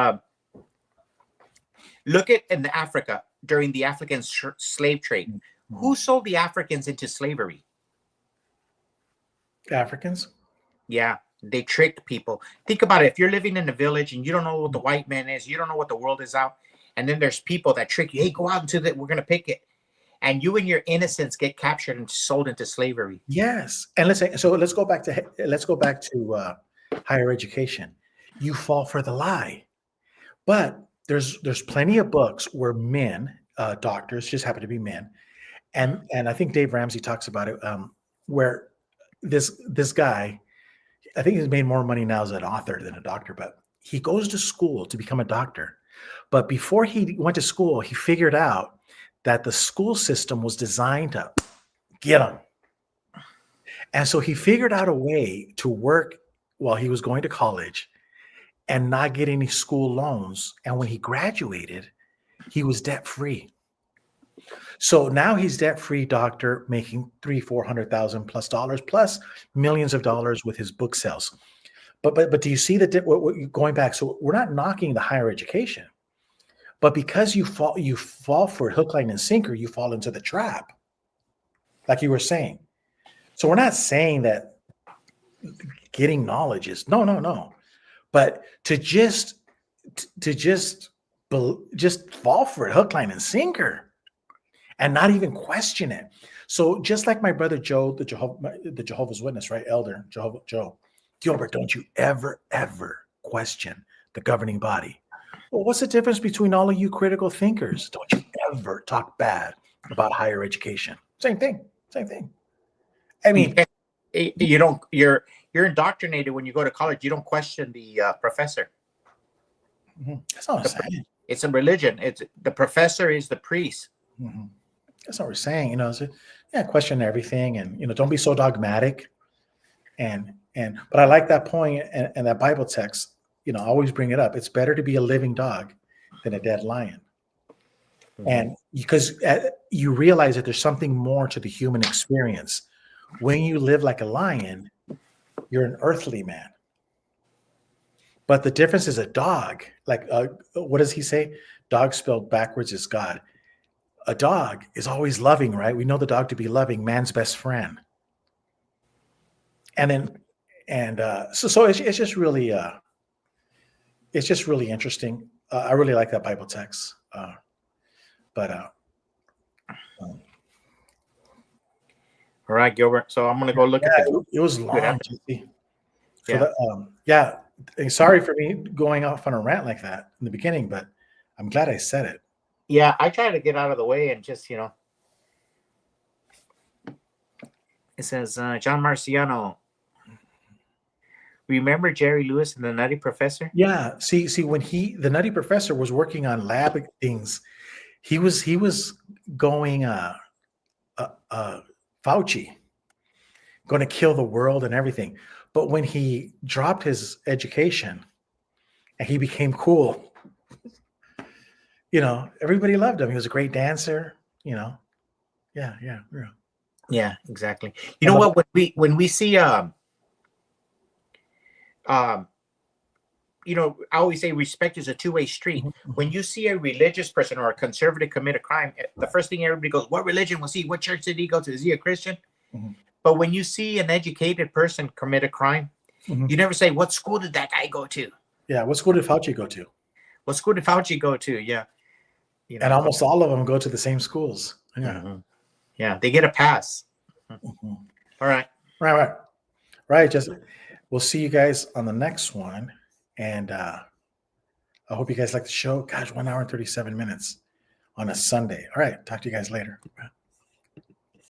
look at in Africa during the African slave trade. Mm-hmm. Who sold the Africans into slavery? Africans? Yeah. They tricked people. Think about it. If you're living in a village and you don't know what the white man is, you don't know what the world is out, and then there's people that trick you. Hey, go out into we're going to pick it. And you and your innocence get captured and sold into slavery. Yes. And let's go back to higher education. You fall for the lie. But there's plenty of books where men, doctors just happen to be men, And I think Dave Ramsey talks about it, where this guy, I think he's made more money now as an author than a doctor, but he goes to school to become a doctor. But before he went to school, he figured out that the school system was designed to get him. And so he figured out a way to work while he was going to college and not get any school loans. And when he graduated, he was debt free. So now he's debt-free doctor making $300,000-400,000 plus dollars, plus millions of dollars with his book sales. But do you see going back? So we're not knocking the higher education, but because you fall for it, hook, line, and sinker, you fall into the trap, like you were saying. So we're not saying that getting knowledge is no, but to just fall for it, hook, line, and sinker, and not even question it. So just like my brother Joe, the Jehovah's Witness, right? Elder Joe, Gilbert, don't you ever question the governing body. Well, what's the difference between all of you critical thinkers? Don't you ever talk bad about higher education. Same thing. I mean, you're indoctrinated when you go to college. You don't question the professor. That's not what I'm saying. It's a religion. It's the professor is the priest. Mm-hmm. That's what we're saying. Question everything, and don't be so dogmatic. But I like that point and that Bible text. I always bring it up. It's better to be a living dog than a dead lion. Mm-hmm. And because you realize that there's something more to the human experience. When you live like a lion, you're an earthly man. But the difference is a dog. Like, what does he say? Dog spelled backwards is God. A dog is always loving, right? We know the dog to be loving, man's best friend. So it's just really interesting. I really like that Bible text. All right, Gilbert. So I'm gonna go look at it. It was long. Sorry for me going off on a rant like that in the beginning, but I'm glad I said it. Yeah, I try to get out of the way and just, It says, John Marciano, remember Jerry Lewis and the Nutty Professor? Yeah. See, when the Nutty Professor was working on lab things, he was going Fauci, going to kill the world and everything. But when he dropped his education and he became cool, everybody loved him. He was a great dancer, Yeah, exactly. You know what? When we see I always say respect is a two-way street. Mm-hmm. When you see a religious person or a conservative commit a crime, the first thing everybody goes, what religion was he? What church did he go to? Is he a Christian? Mm-hmm. But when you see an educated person commit a crime, mm-hmm. you never say, what school did that guy go to? Yeah, what school did Fauci go to? What school did Fauci go to? Yeah. And almost all of them go to the same schools. Yeah. Mm-hmm. Yeah, they get a pass. Mm-hmm. All right. Right. Just we'll see you guys on the next one. And I hope you guys like the show. Gosh, 1 hour and 37 minutes on a Sunday. All right. Talk to you guys later.